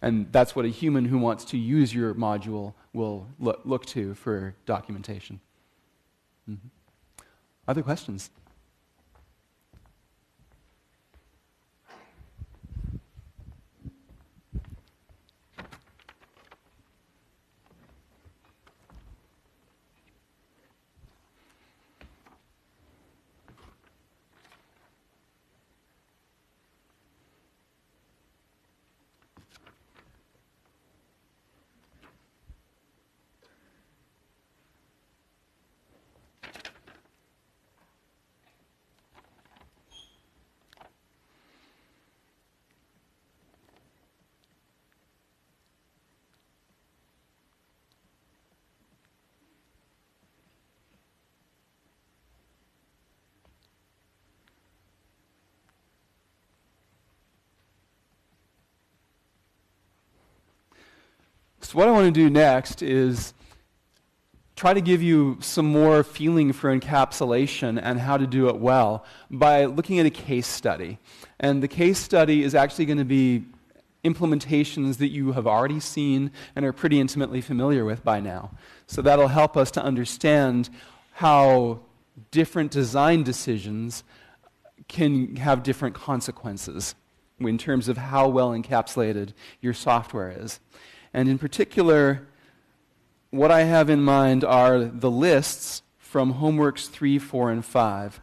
And that's what a human who wants to use your module will look to for documentation. Mm-hmm. Other questions? So what I want to do next is try to give you some more feeling for encapsulation and how to do it well by looking at a case study. And the case study is actually going to be implementations that you have already seen and are pretty intimately familiar with by now. So that'll help us to understand how different design decisions can have different consequences in terms of how well encapsulated your software is. And in particular, what I have in mind are the lists from homeworks 3, 4, and 5.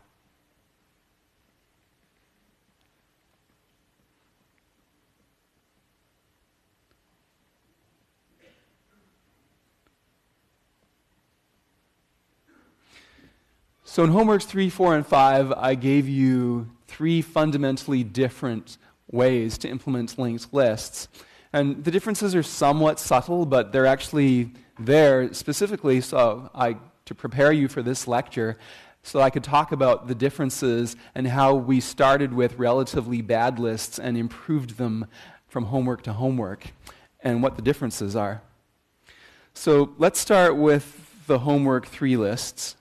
So in homeworks 3, 4, and 5, I gave you 3 fundamentally different ways to implement linked lists. And the differences are somewhat subtle, but they're actually there specifically to prepare you for this lecture, so I could talk about the differences and how we started with relatively bad lists and improved them from homework to homework, and what the differences are. So let's start with the homework 3 lists.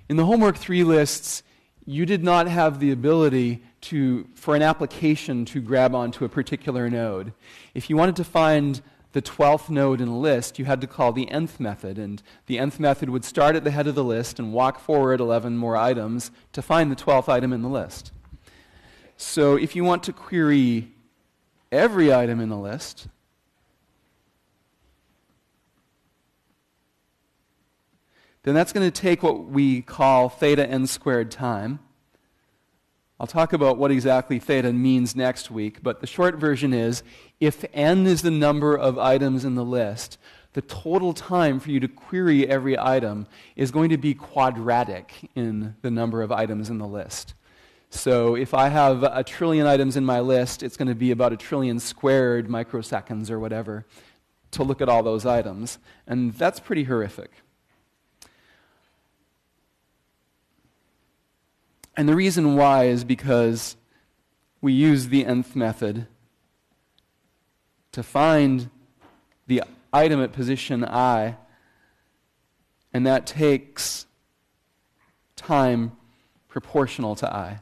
In the homework 3 lists, you did not have the ability for an application to grab onto a particular node. If you wanted to find the 12th node in a list, you had to call the nth method, and the nth method would start at the head of the list and walk forward 11 more items to find the 12th item in the list. So if you want to query every item in the list, then that's going to take what we call theta n squared time. I'll talk about what exactly theta means next week, but the short version is, if n is the number of items in the list, the total time for you to query every item is going to be quadratic in the number of items in the list. So if I have 1 trillion items in my list, it's going to be about 1 trillion squared microseconds or whatever to look at all those items, and that's pretty horrific. And the reason why is because we use the nth method to find the item at position I, and that takes time proportional to I.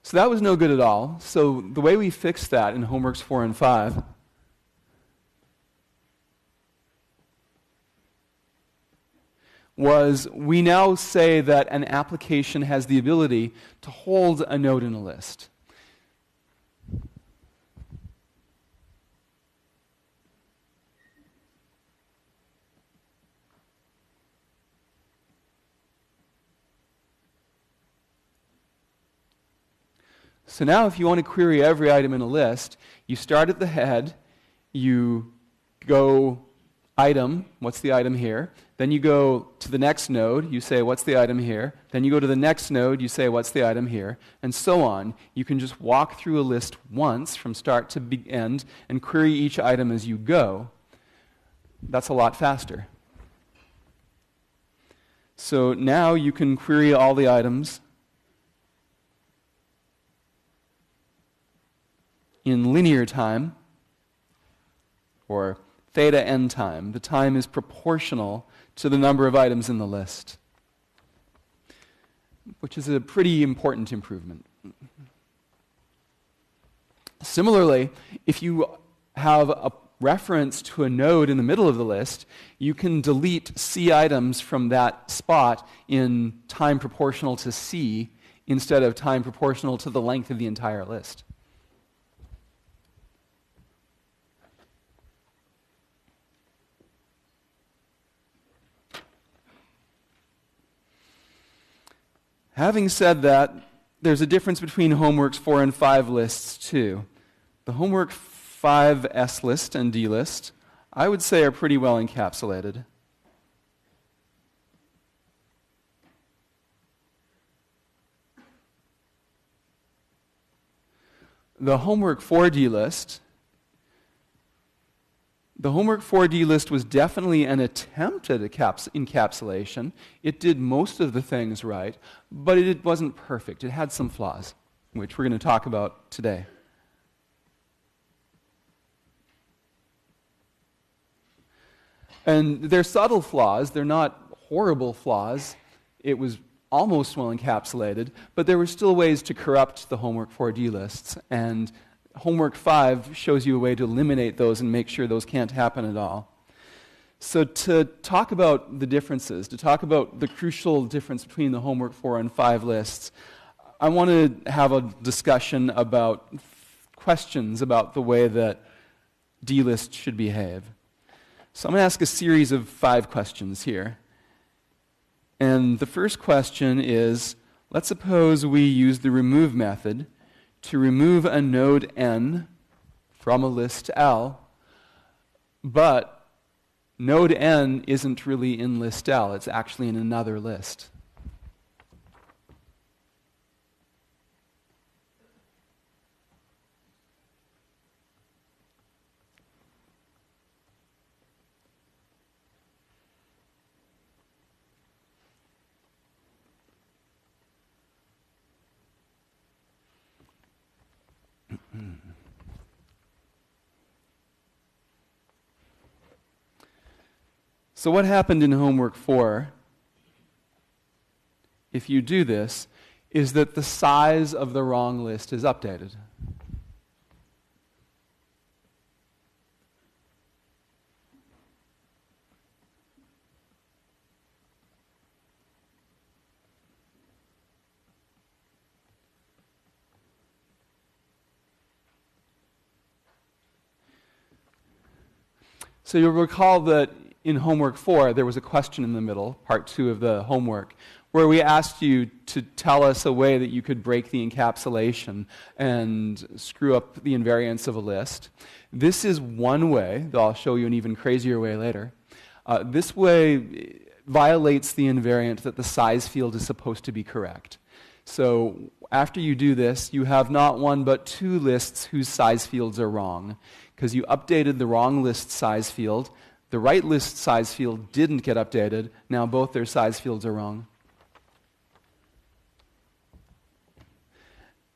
So that was no good at all. So the way we fixed that in homeworks 4 and 5 was we now say that an application has the ability to hold a node in a list. So now if you want to query every item in a list, you start at the head, you go item, what's the item here? Then you go to the next node, you say, what's the item here? Then you go to the next node, you say, what's the item here? And so on. You can just walk through a list once from start to end and query each item as you go. That's a lot faster. So now you can query all the items in linear time, or theta n time. The time is proportional to the number of items in the list, which is a pretty important improvement. Similarly, if you have a reference to a node in the middle of the list, you can delete C items from that spot in time proportional to C instead of time proportional to the length of the entire list. Having said that, there's a difference between homeworks 4 and 5 lists too. The homework 5 S list and D list, I would say, are pretty well encapsulated. The homework 4D list The homework 4D list was definitely an attempt at encapsulation. It did most of the things right, but it wasn't perfect. It had some flaws, which we're going to talk about today. And they're subtle flaws. They're not horrible flaws. It was almost well encapsulated, but there were still ways to corrupt the homework 4D lists, and homework 5 shows you a way to eliminate those and make sure those can't happen at all. So to talk about the differences, to talk about the crucial difference between the homework 4 and 5 lists, I want to have a discussion about questions about the way that D lists should behave. So I'm going to ask a series of 5 questions here. And the first question is, let's suppose we use the remove method to remove a node n from a list L, but node n isn't really in list L, it's actually in another list. So what happened in homework 4, if you do this, is that the size of the wrong list is updated. So you'll recall that in homework 4, there was a question in the middle, part 2 of the homework, where we asked you to tell us a way that you could break the encapsulation and screw up the invariance of a list. This is one way, though I'll show you an even crazier way later. This way violates the invariant that the size field is supposed to be correct. So after you do this, you have not one but 2 lists whose size fields are wrong, because you updated the wrong list size field. The right list size field didn't get updated. Now both their size fields are wrong.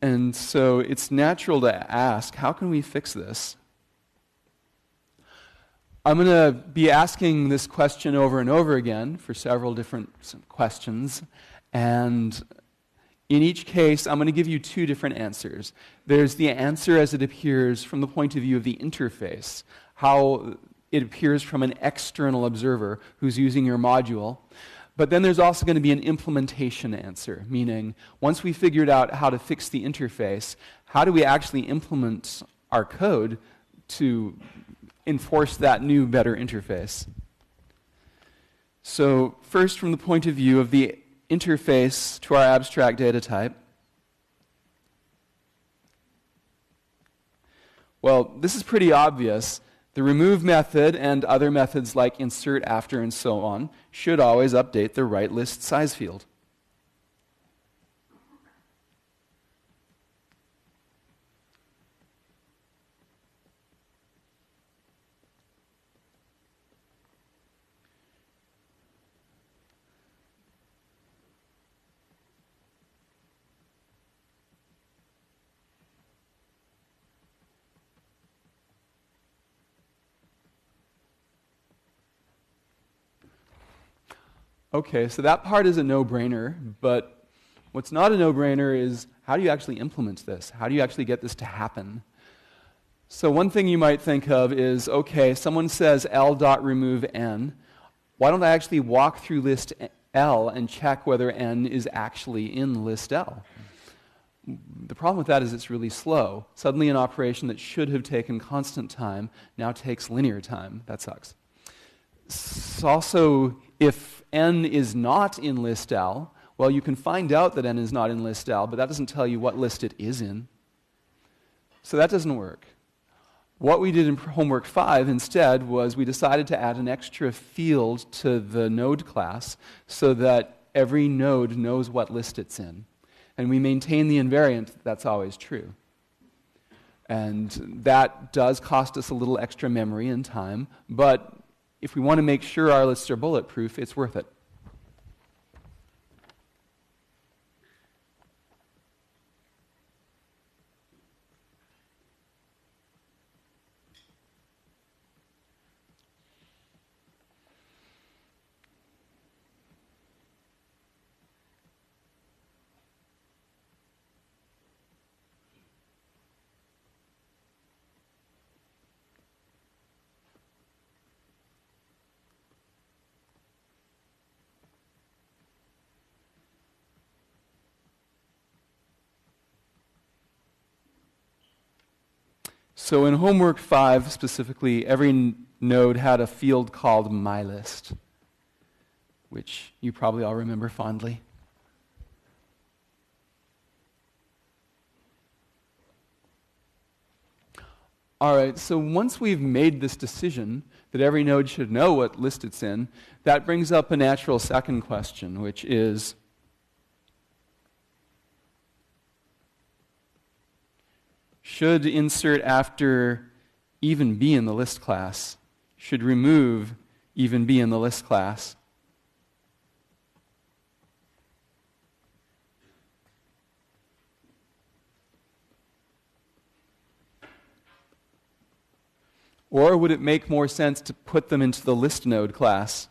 And so it's natural to ask, how can we fix this? I'm going to be asking this question over and over again for several different questions. And in each case, I'm going to give you 2 different answers. There's the answer as it appears from the point of view of the interface, how it appears from an external observer who's using your module. But then there's also going to be an implementation answer, meaning once we figured out how to fix the interface, how do we actually implement our code to enforce that new, better interface? So first, from the point of view of the interface to our abstract data type, well, this is pretty obvious. The remove method and other methods like insert, after, and so on should always update the right list size field. Okay, so that part is a no-brainer, but what's not a no-brainer is how do you actually implement this? How do you actually get this to happen? So one thing you might think of is, okay, someone says L.remove n. Why don't I actually walk through list L and check whether n is actually in list L? The problem with that is it's really slow. Suddenly an operation that should have taken constant time now takes linear time. That sucks. Also, if n is not in list L, well, you can find out that n is not in list L, but that doesn't tell you what list it is in. So that doesn't work. What we did in homework 5 instead was we decided to add an extra field to the node class so that every node knows what list it's in. And we maintain the invariant that that's always true. And that does cost us a little extra memory and time, but if we want to make sure our lists are bulletproof, it's worth it. So in homework 5 specifically, every node had a field called MyList, which you probably all remember fondly. All right, so once we've made this decision that every node should know what list it's in, that brings up a natural second question, which is, should insert after even be in the list class? Should remove even be in the list class? Or would it make more sense to put them into the list node class?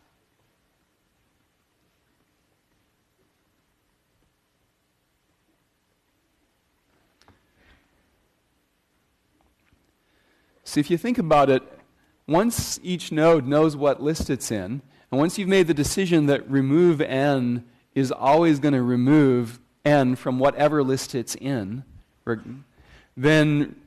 So if you think about it, once each node knows what list it's in, and once you've made the decision that remove n is always going to remove n from whatever list it's in, then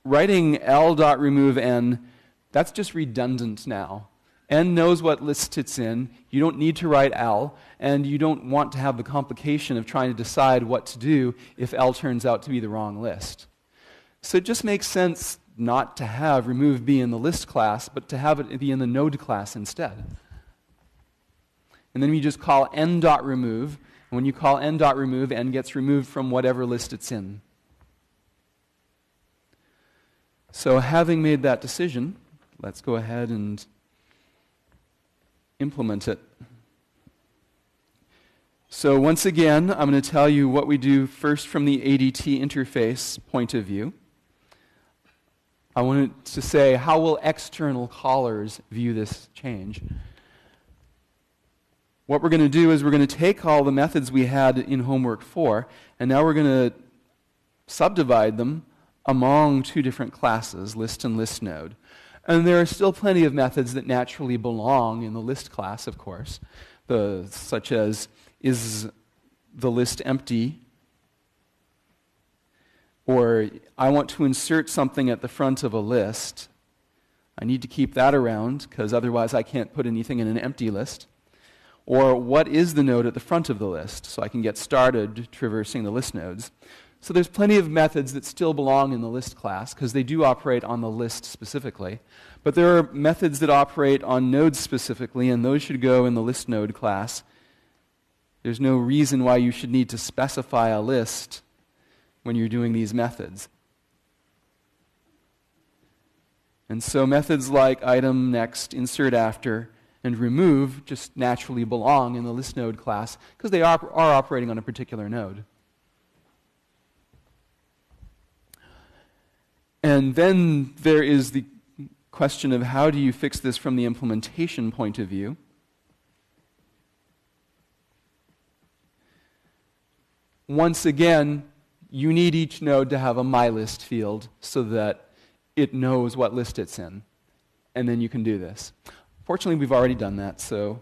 writing l.remove n, that's just redundant now. N knows what list it's in. You don't need to write L, and you don't want to have the complication of trying to decide what to do if L turns out to be the wrong list. So it just makes sense not to have remove be in the list class, but to have it be in the node class instead. And then we just call n.remove, and when you call n.remove, n gets removed from whatever list it's in. So having made that decision, let's go ahead and implement it. So once again, I'm going to tell you what we do first from the ADT interface point of view. I wanted to say, how will external callers view this change? What we're going to do is we're going to take all the methods we had in homework 4, and now we're going to subdivide them among two different classes, list and list node. And there are still plenty of methods that naturally belong in the list class, of course, such as, is the list empty? Or, I want to insert something at the front of a list. I need to keep that around, because otherwise I can't put anything in an empty list. Or, what is the node at the front of the list? So I can get started traversing the list nodes. So there's plenty of methods that still belong in the list class, because they do operate on the list specifically. But there are methods that operate on nodes specifically, and those should go in the list node class. There's no reason why you should need to specify a list when you're doing these methods. And so methods like item, next, insert after, and remove just naturally belong in the list node class because they are operating on a particular node. And then there is the question of how do you fix this from the implementation point of view. Once again, you need each node to have a MyList field so that it knows what list it's in. And then you can do this. Fortunately, we've already done that, so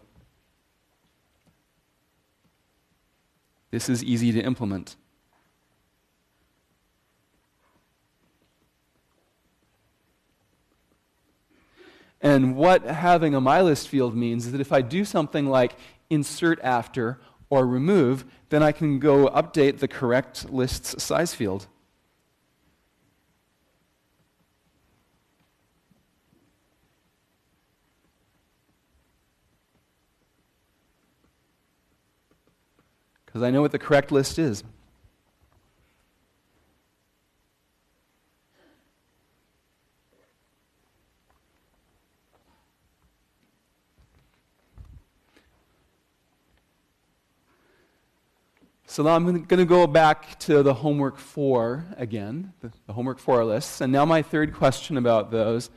this is easy to implement. And what having a MyList field means is that if I do something like insert after or remove, then I can go update the correct list's size field. Because I know what the correct list is. So now I'm going to go back to the homework 4 again, the homework 4 lists. And now my third question about those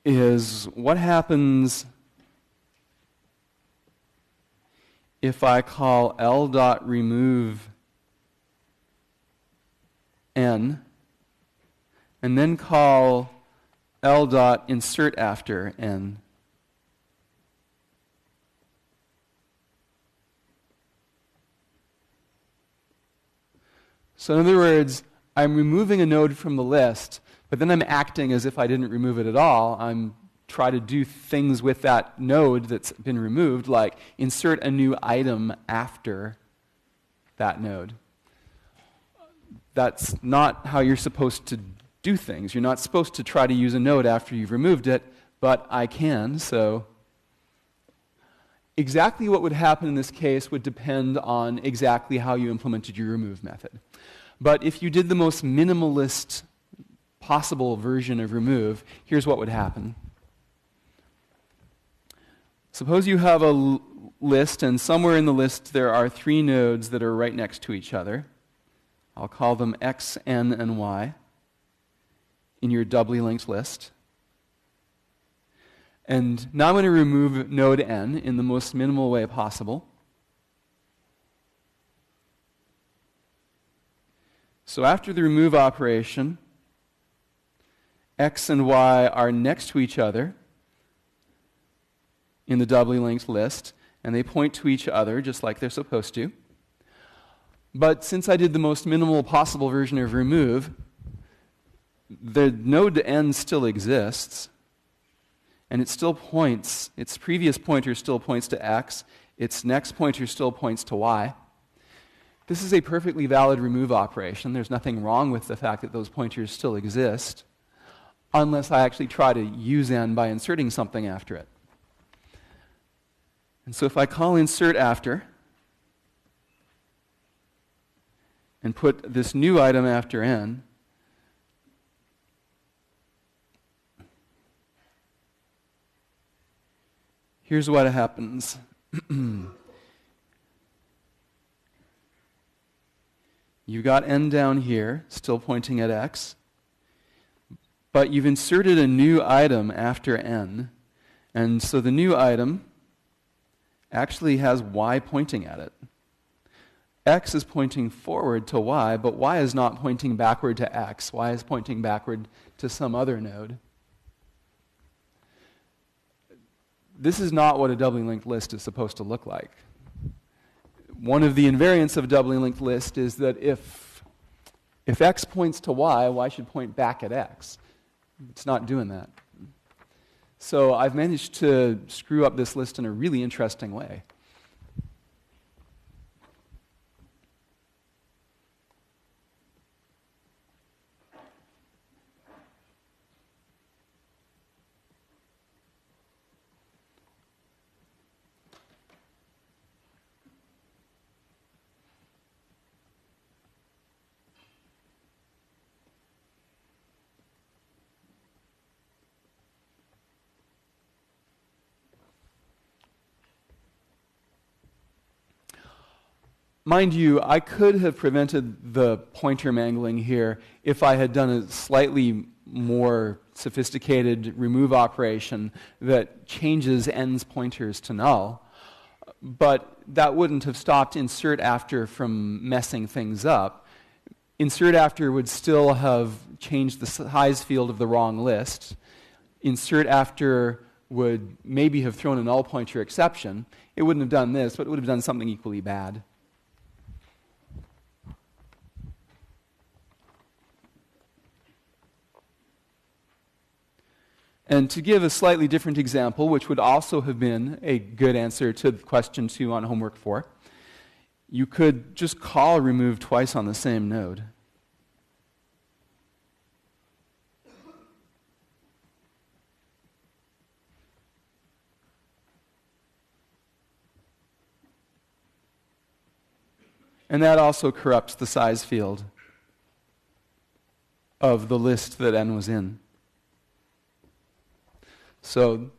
is, what happens if I call L.remove n and then call L.insert after n? So in other words, I'm removing a node from the list, but then I'm acting as if I didn't remove it at all. I'm trying to do things with that node that's been removed, like insert a new item after that node. That's not how you're supposed to do things. You're not supposed to try to use a node after you've removed it, but I can, so exactly what would happen in this case would depend on exactly how you implemented your remove method. But if you did the most minimalist possible version of remove, here's what would happen. Suppose you have a list, and somewhere in the list there are 3 nodes that are right next to each other. I'll call them X, N, and Y in your doubly linked list. And now I'm going to remove node N in the most minimal way possible. So after the remove operation, X and Y are next to each other in the doubly linked list, and they point to each other just like they're supposed to. But since I did the most minimal possible version of remove, the node N still exists, and it still points, its previous pointer still points to X, its next pointer still points to Y. This is a perfectly valid remove operation. There's nothing wrong with the fact that those pointers still exist, unless I actually try to use N by inserting something after it. And so if I call insert after, and put this new item after N, here's what happens. You've got N down here, still pointing at X, but you've inserted a new item after N, and so the new item actually has Y pointing at it. X is pointing forward to Y, but Y is not pointing backward to X. Y is pointing backward to some other node. This is not what a doubly linked list is supposed to look like. One of the invariants of a doubly linked list is that if X points to Y, Y should point back at X. It's not doing that. So I've managed to screw up this list in a really interesting way. Mind you, I could have prevented the pointer mangling here if I had done a slightly more sophisticated remove operation that changes N's pointers to null. But that wouldn't have stopped insert after from messing things up. Insert after would still have changed the size field of the wrong list. Insert after would maybe have thrown a null pointer exception. It wouldn't have done this, but it would have done something equally bad. And to give a slightly different example, which would also have been a good answer to question 2 on homework 4, you could just call remove twice on the same node. And that also corrupts the size field of the list that N was in. So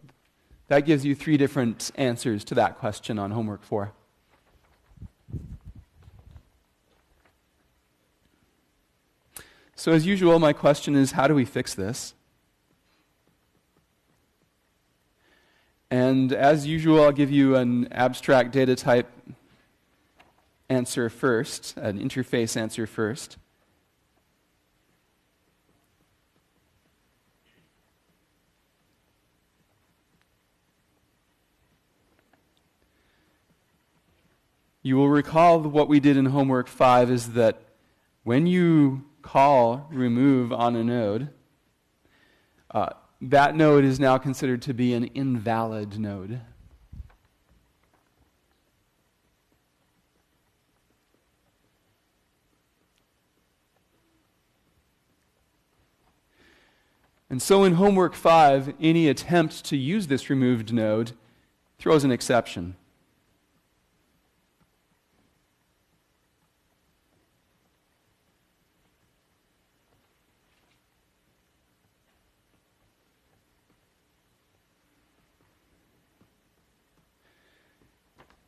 that gives you 3 different answers to that question on homework 4. So as usual, my question is, how do we fix this? And as usual, I'll give you an abstract data type answer first, an interface answer first. You will recall what we did in homework 5 is that when you call remove on a node, that node is now considered to be an invalid node. And so in homework 5, any attempt to use this removed node throws an exception.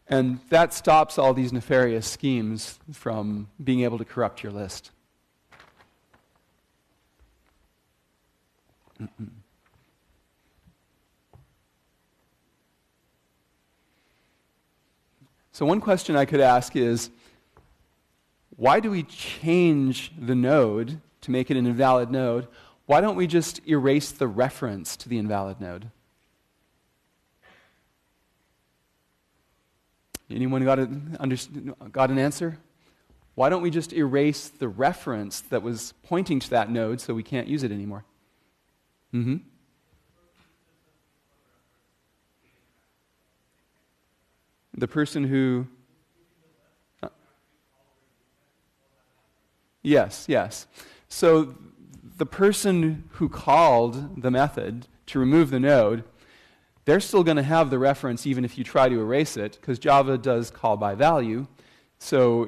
And that stops all these nefarious schemes from being able to corrupt your list. So one question I could ask is, why do we change the node to make it an invalid node? Why don't we just erase the reference to the invalid node? Anyone got an answer? Why don't we just erase the reference that was pointing to that node so we can't use it anymore? Mm-hmm. The person who... Yes. So the person who called the method to remove the node, they're still going to have the reference even if you try to erase it, because Java does call by value. So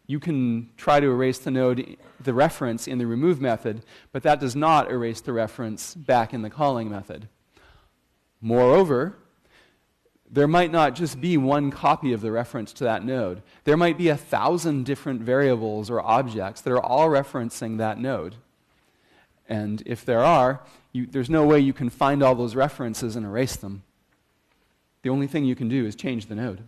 you can try to erase the reference in the remove method, but that does not erase the reference back in the calling method. Moreover, there might not just be one copy of the reference to that node. There might be 1,000 different variables or objects that are all referencing that node. And if there are, there's no way you can find all those references and erase them. The only thing you can do is change the node.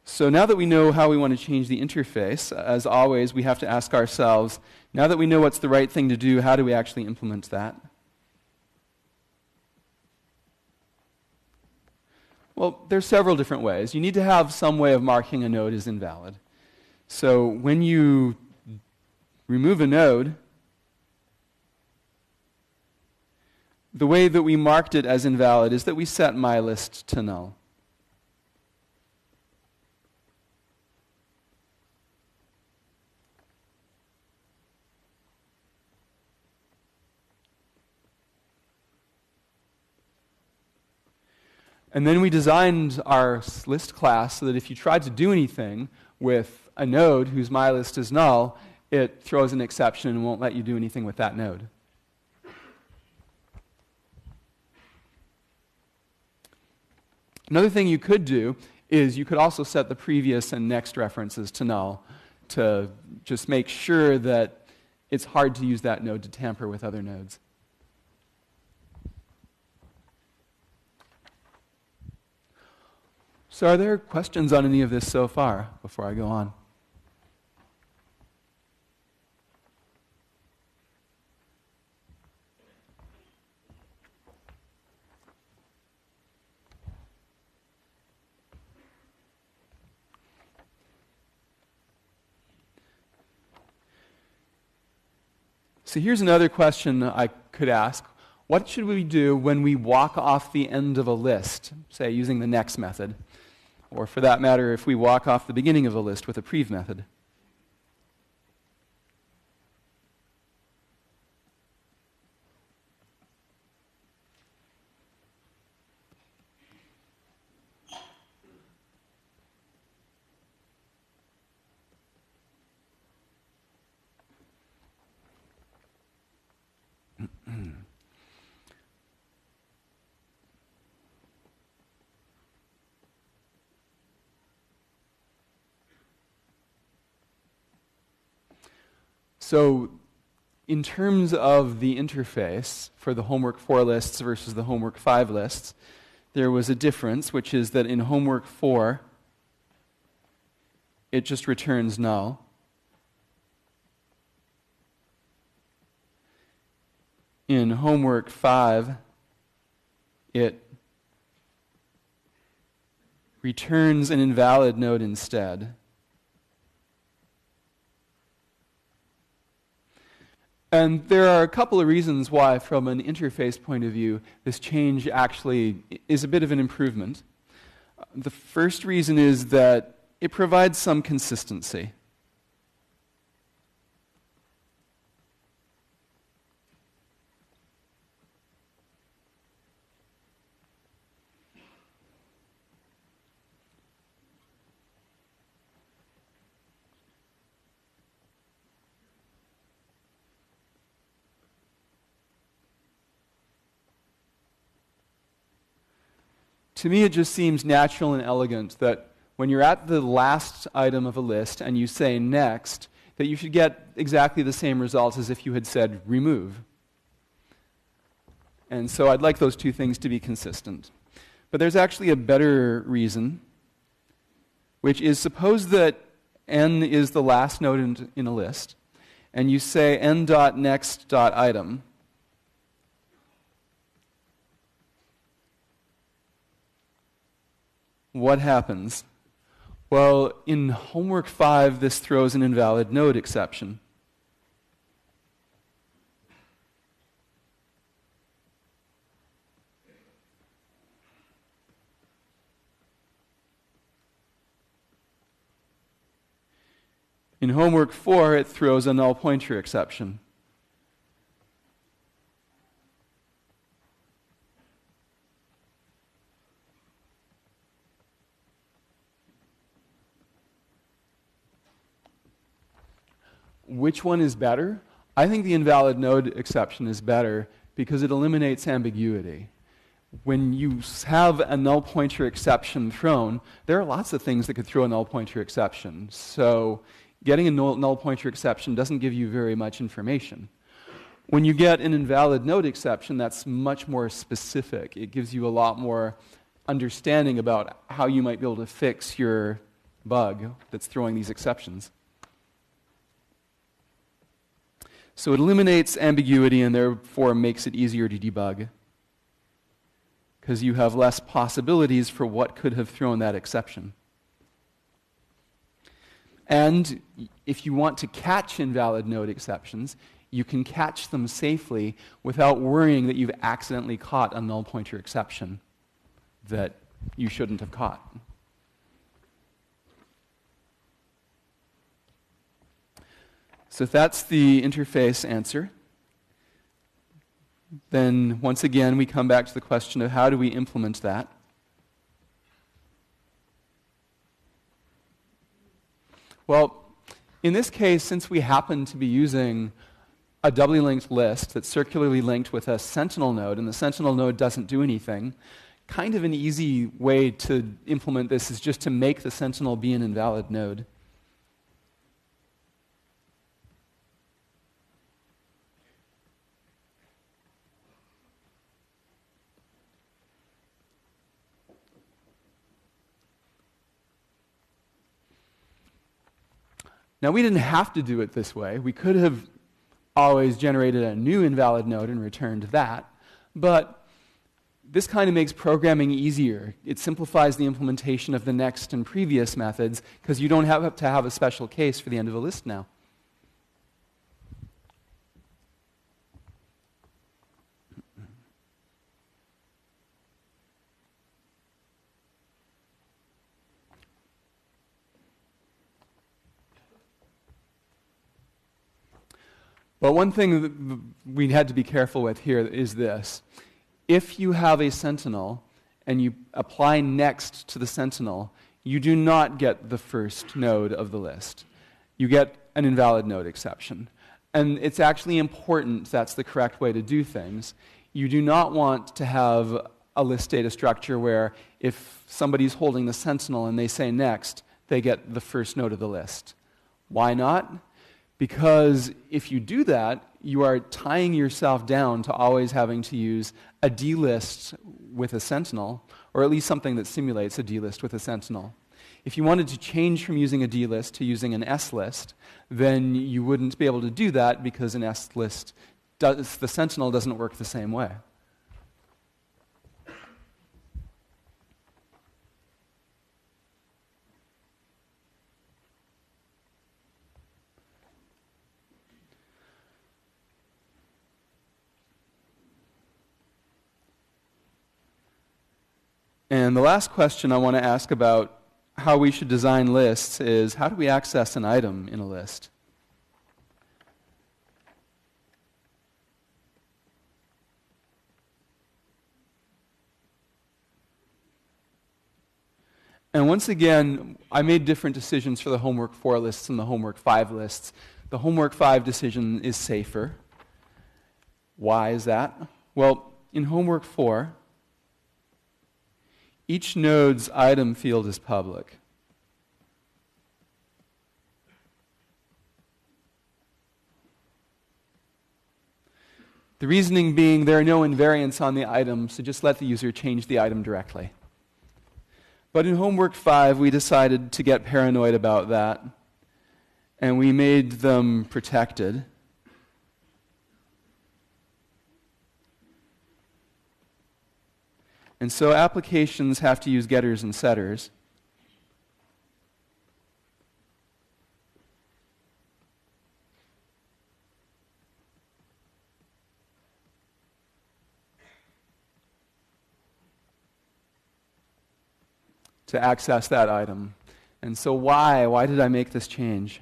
So now that we know how we want to change the interface, as always, we have to ask ourselves, now that we know what's the right thing to do, how do we actually implement that? Well, there's several different ways. You need to have some way of marking a node as invalid. So when you remove a node, the way that we marked it as invalid is that we set mylist to null. And then we designed our list class so that if you tried to do anything with a node whose mylist is null, it throws an exception and won't let you do anything with that node. Another thing you could do is you could also set the previous and next references to null to just make sure that it's hard to use that node to tamper with other nodes. So are there questions on any of this so far before I go on? So here's another question I could ask. What should we do when we walk off the end of a list, say using the next method? Or for that matter, if we walk off the beginning of a list with a prev method? So in terms of the interface for the homework 4 lists versus the homework 5 lists, there was a difference, which is that in homework 4, it just returns null. In homework 5, it returns an invalid node instead. And there are a couple of reasons why, from an interface point of view, this change actually is a bit of an improvement. The first reason is that it provides some consistency. To me, it just seems natural and elegant that when you're at the last item of a list and you say next, that you should get exactly the same results as if you had said remove. And so I'd like those two things to be consistent. But there's actually a better reason, which is suppose that n is the last node in a list, and you say n.next.item. What happens? Well, in homework 5, this throws an invalid node exception. In homework 4, it throws a null pointer exception. Which one is better? I think the invalid node exception is better because it eliminates ambiguity. When you have a null pointer exception thrown, there are lots of things that could throw a null pointer exception. So getting a null pointer exception doesn't give you very much information. When you get an invalid node exception, that's much more specific. It gives you a lot more understanding about how you might be able to fix your bug that's throwing these exceptions. So it eliminates ambiguity and therefore makes it easier to debug, because you have less possibilities for what could have thrown that exception. And if you want to catch invalid node exceptions, you can catch them safely without worrying that you've accidentally caught a null pointer exception that you shouldn't have caught. So if that's the interface answer, then once again we come back to the question of how do we implement that? Well, in this case, since we happen to be using a doubly linked list that's circularly linked with a sentinel node, and the sentinel node doesn't do anything, kind of an easy way to implement this is just to make the sentinel be an invalid node. Now, we didn't have to do it this way. We could have always generated a new invalid node and returned that. But this kind of makes programming easier. It simplifies the implementation of the next and previous methods because you don't have to have a special case for the end of a list now. But one thing that we had to be careful with here is this. If you have a sentinel and you apply next to the sentinel, you do not get the first node of the list. You get an invalid node exception. And it's actually important that's the correct way to do things. You do not want to have a list data structure where if somebody's holding the sentinel and they say next, they get the first node of the list. Why not? Because if you do that, you are tying yourself down to always having to use a D-list with a sentinel, or at least something that simulates a D-list with a sentinel. If you wanted to change from using a D-list to using an S-list, then you wouldn't be able to do that because an S-list, the sentinel doesn't work the same way. And the last question I want to ask about how we should design lists is, how do we access an item in a list? And once again, I made different decisions for the homework 4 lists and the homework 5 lists. The homework 5 decision is safer. Why is that? Well, in homework 4, each node's item field is public. The reasoning being there are no invariants on the item, so just let the user change the item directly. But in homework 5, we decided to get paranoid about that, and we made them protected. And so applications have to use getters and setters. To access that item. And so why did I make this change?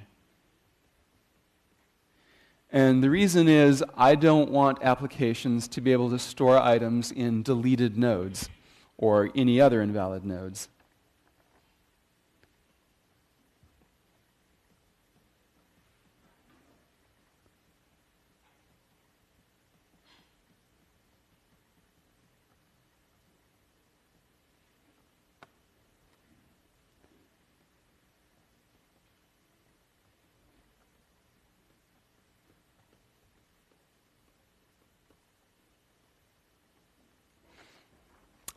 And the reason is I don't want applications to be able to store items in deleted nodes or any other invalid nodes.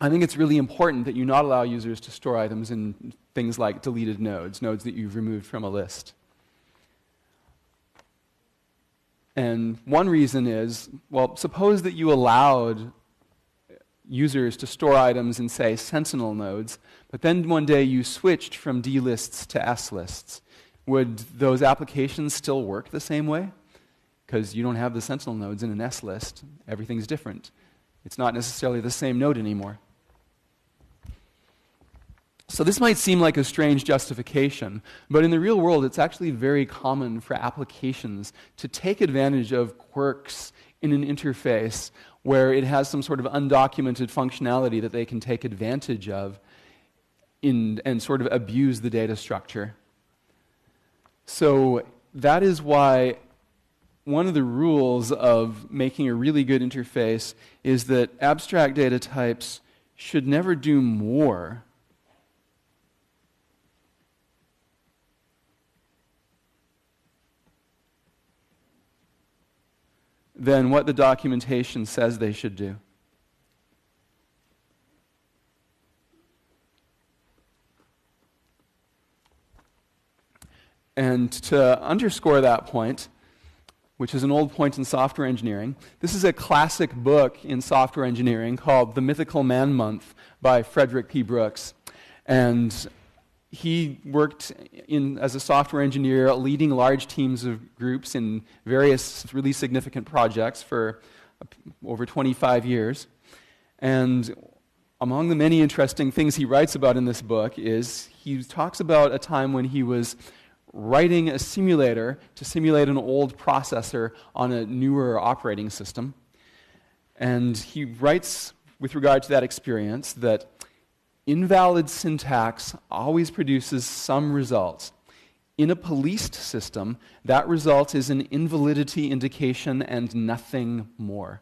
I think it's really important that you not allow users to store items in things like deleted nodes, nodes that you've removed from a list. And one reason is, well, suppose that you allowed users to store items in, say, Sentinel nodes, but then one day you switched from D lists to S lists. Would those applications still work the same way? Because you don't have the Sentinel nodes in an S list. Everything's different. It's not necessarily the same node anymore. So this might seem like a strange justification, but in the real world it's actually very common for applications to take advantage of quirks in an interface where it has some sort of undocumented functionality that they can take advantage of and sort of abuse the data structure. So that is why one of the rules of making a really good interface is that abstract data types should never do more than what the documentation says they should do. And to underscore that point, which is an old point in software engineering, this is a classic book in software engineering called The Mythical Man Month by Frederick P. Brooks. And he worked as a software engineer, leading large teams of groups in various really significant projects for over 25 years. And among the many interesting things he writes about in this book is he talks about a time when he was writing a simulator to simulate an old processor on a newer operating system. And he writes with regard to that experience that invalid syntax always produces some results. In a policed system, that result is an invalidity indication and nothing more.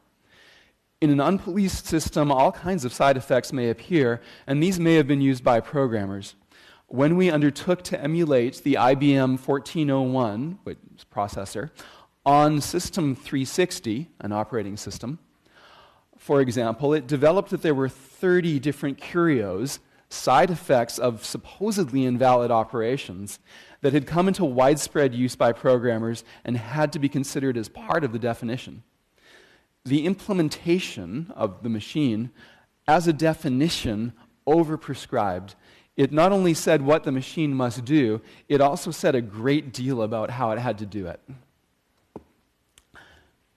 In an unpoliced system, all kinds of side effects may appear, and these may have been used by programmers. when we undertook to emulate the IBM 1401 which is processor on System 360, an operating system, for example, it developed that there were 30 different curios, side effects of supposedly invalid operations, that had come into widespread use by programmers and had to be considered as part of the definition. The implementation of the machine, as a definition, overprescribed. It not only said what the machine must do, it also said a great deal about how it had to do it.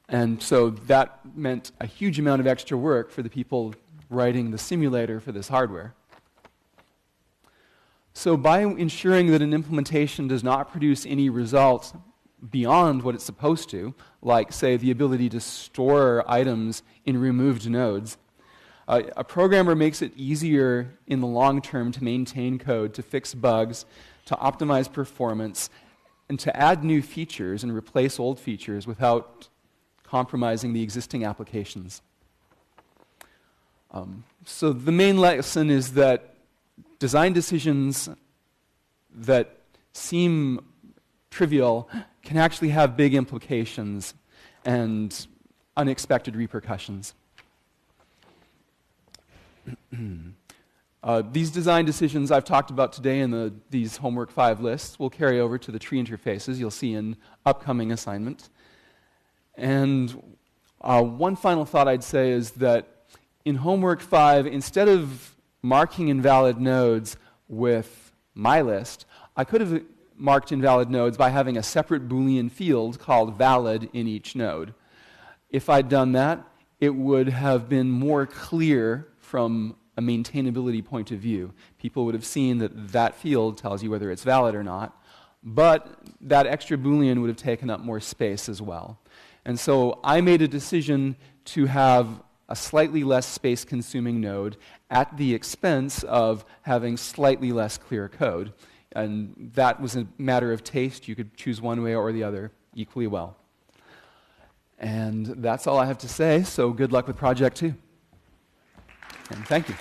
And so that meant a huge amount of extra work for the people writing the simulator for this hardware. So by ensuring that an implementation does not produce any results beyond what it's supposed to, like, say, the ability to store items in removed nodes, a programmer makes it easier in the long term to maintain code, to fix bugs, to optimize performance, and to add new features and replace old features without compromising the existing applications. So the main lesson is that design decisions that seem trivial can actually have big implications and unexpected repercussions. These design decisions I've talked about today in these Homework 5 lists will carry over to the tree interfaces you'll see in upcoming assignment. And one final thought I'd say is that in Homework 5, instead of marking invalid nodes with my list, I could have marked invalid nodes by having a separate Boolean field called valid in each node. If I'd done that, it would have been more clear from a maintainability point of view. People would have seen that that field tells you whether it's valid or not, but that extra Boolean would have taken up more space as well. And so I made a decision to have a slightly less space-consuming node at the expense of having slightly less clear code. And that was a matter of taste. You could choose one way or the other equally well. And that's all I have to say, so good luck with Project 2. And thank you.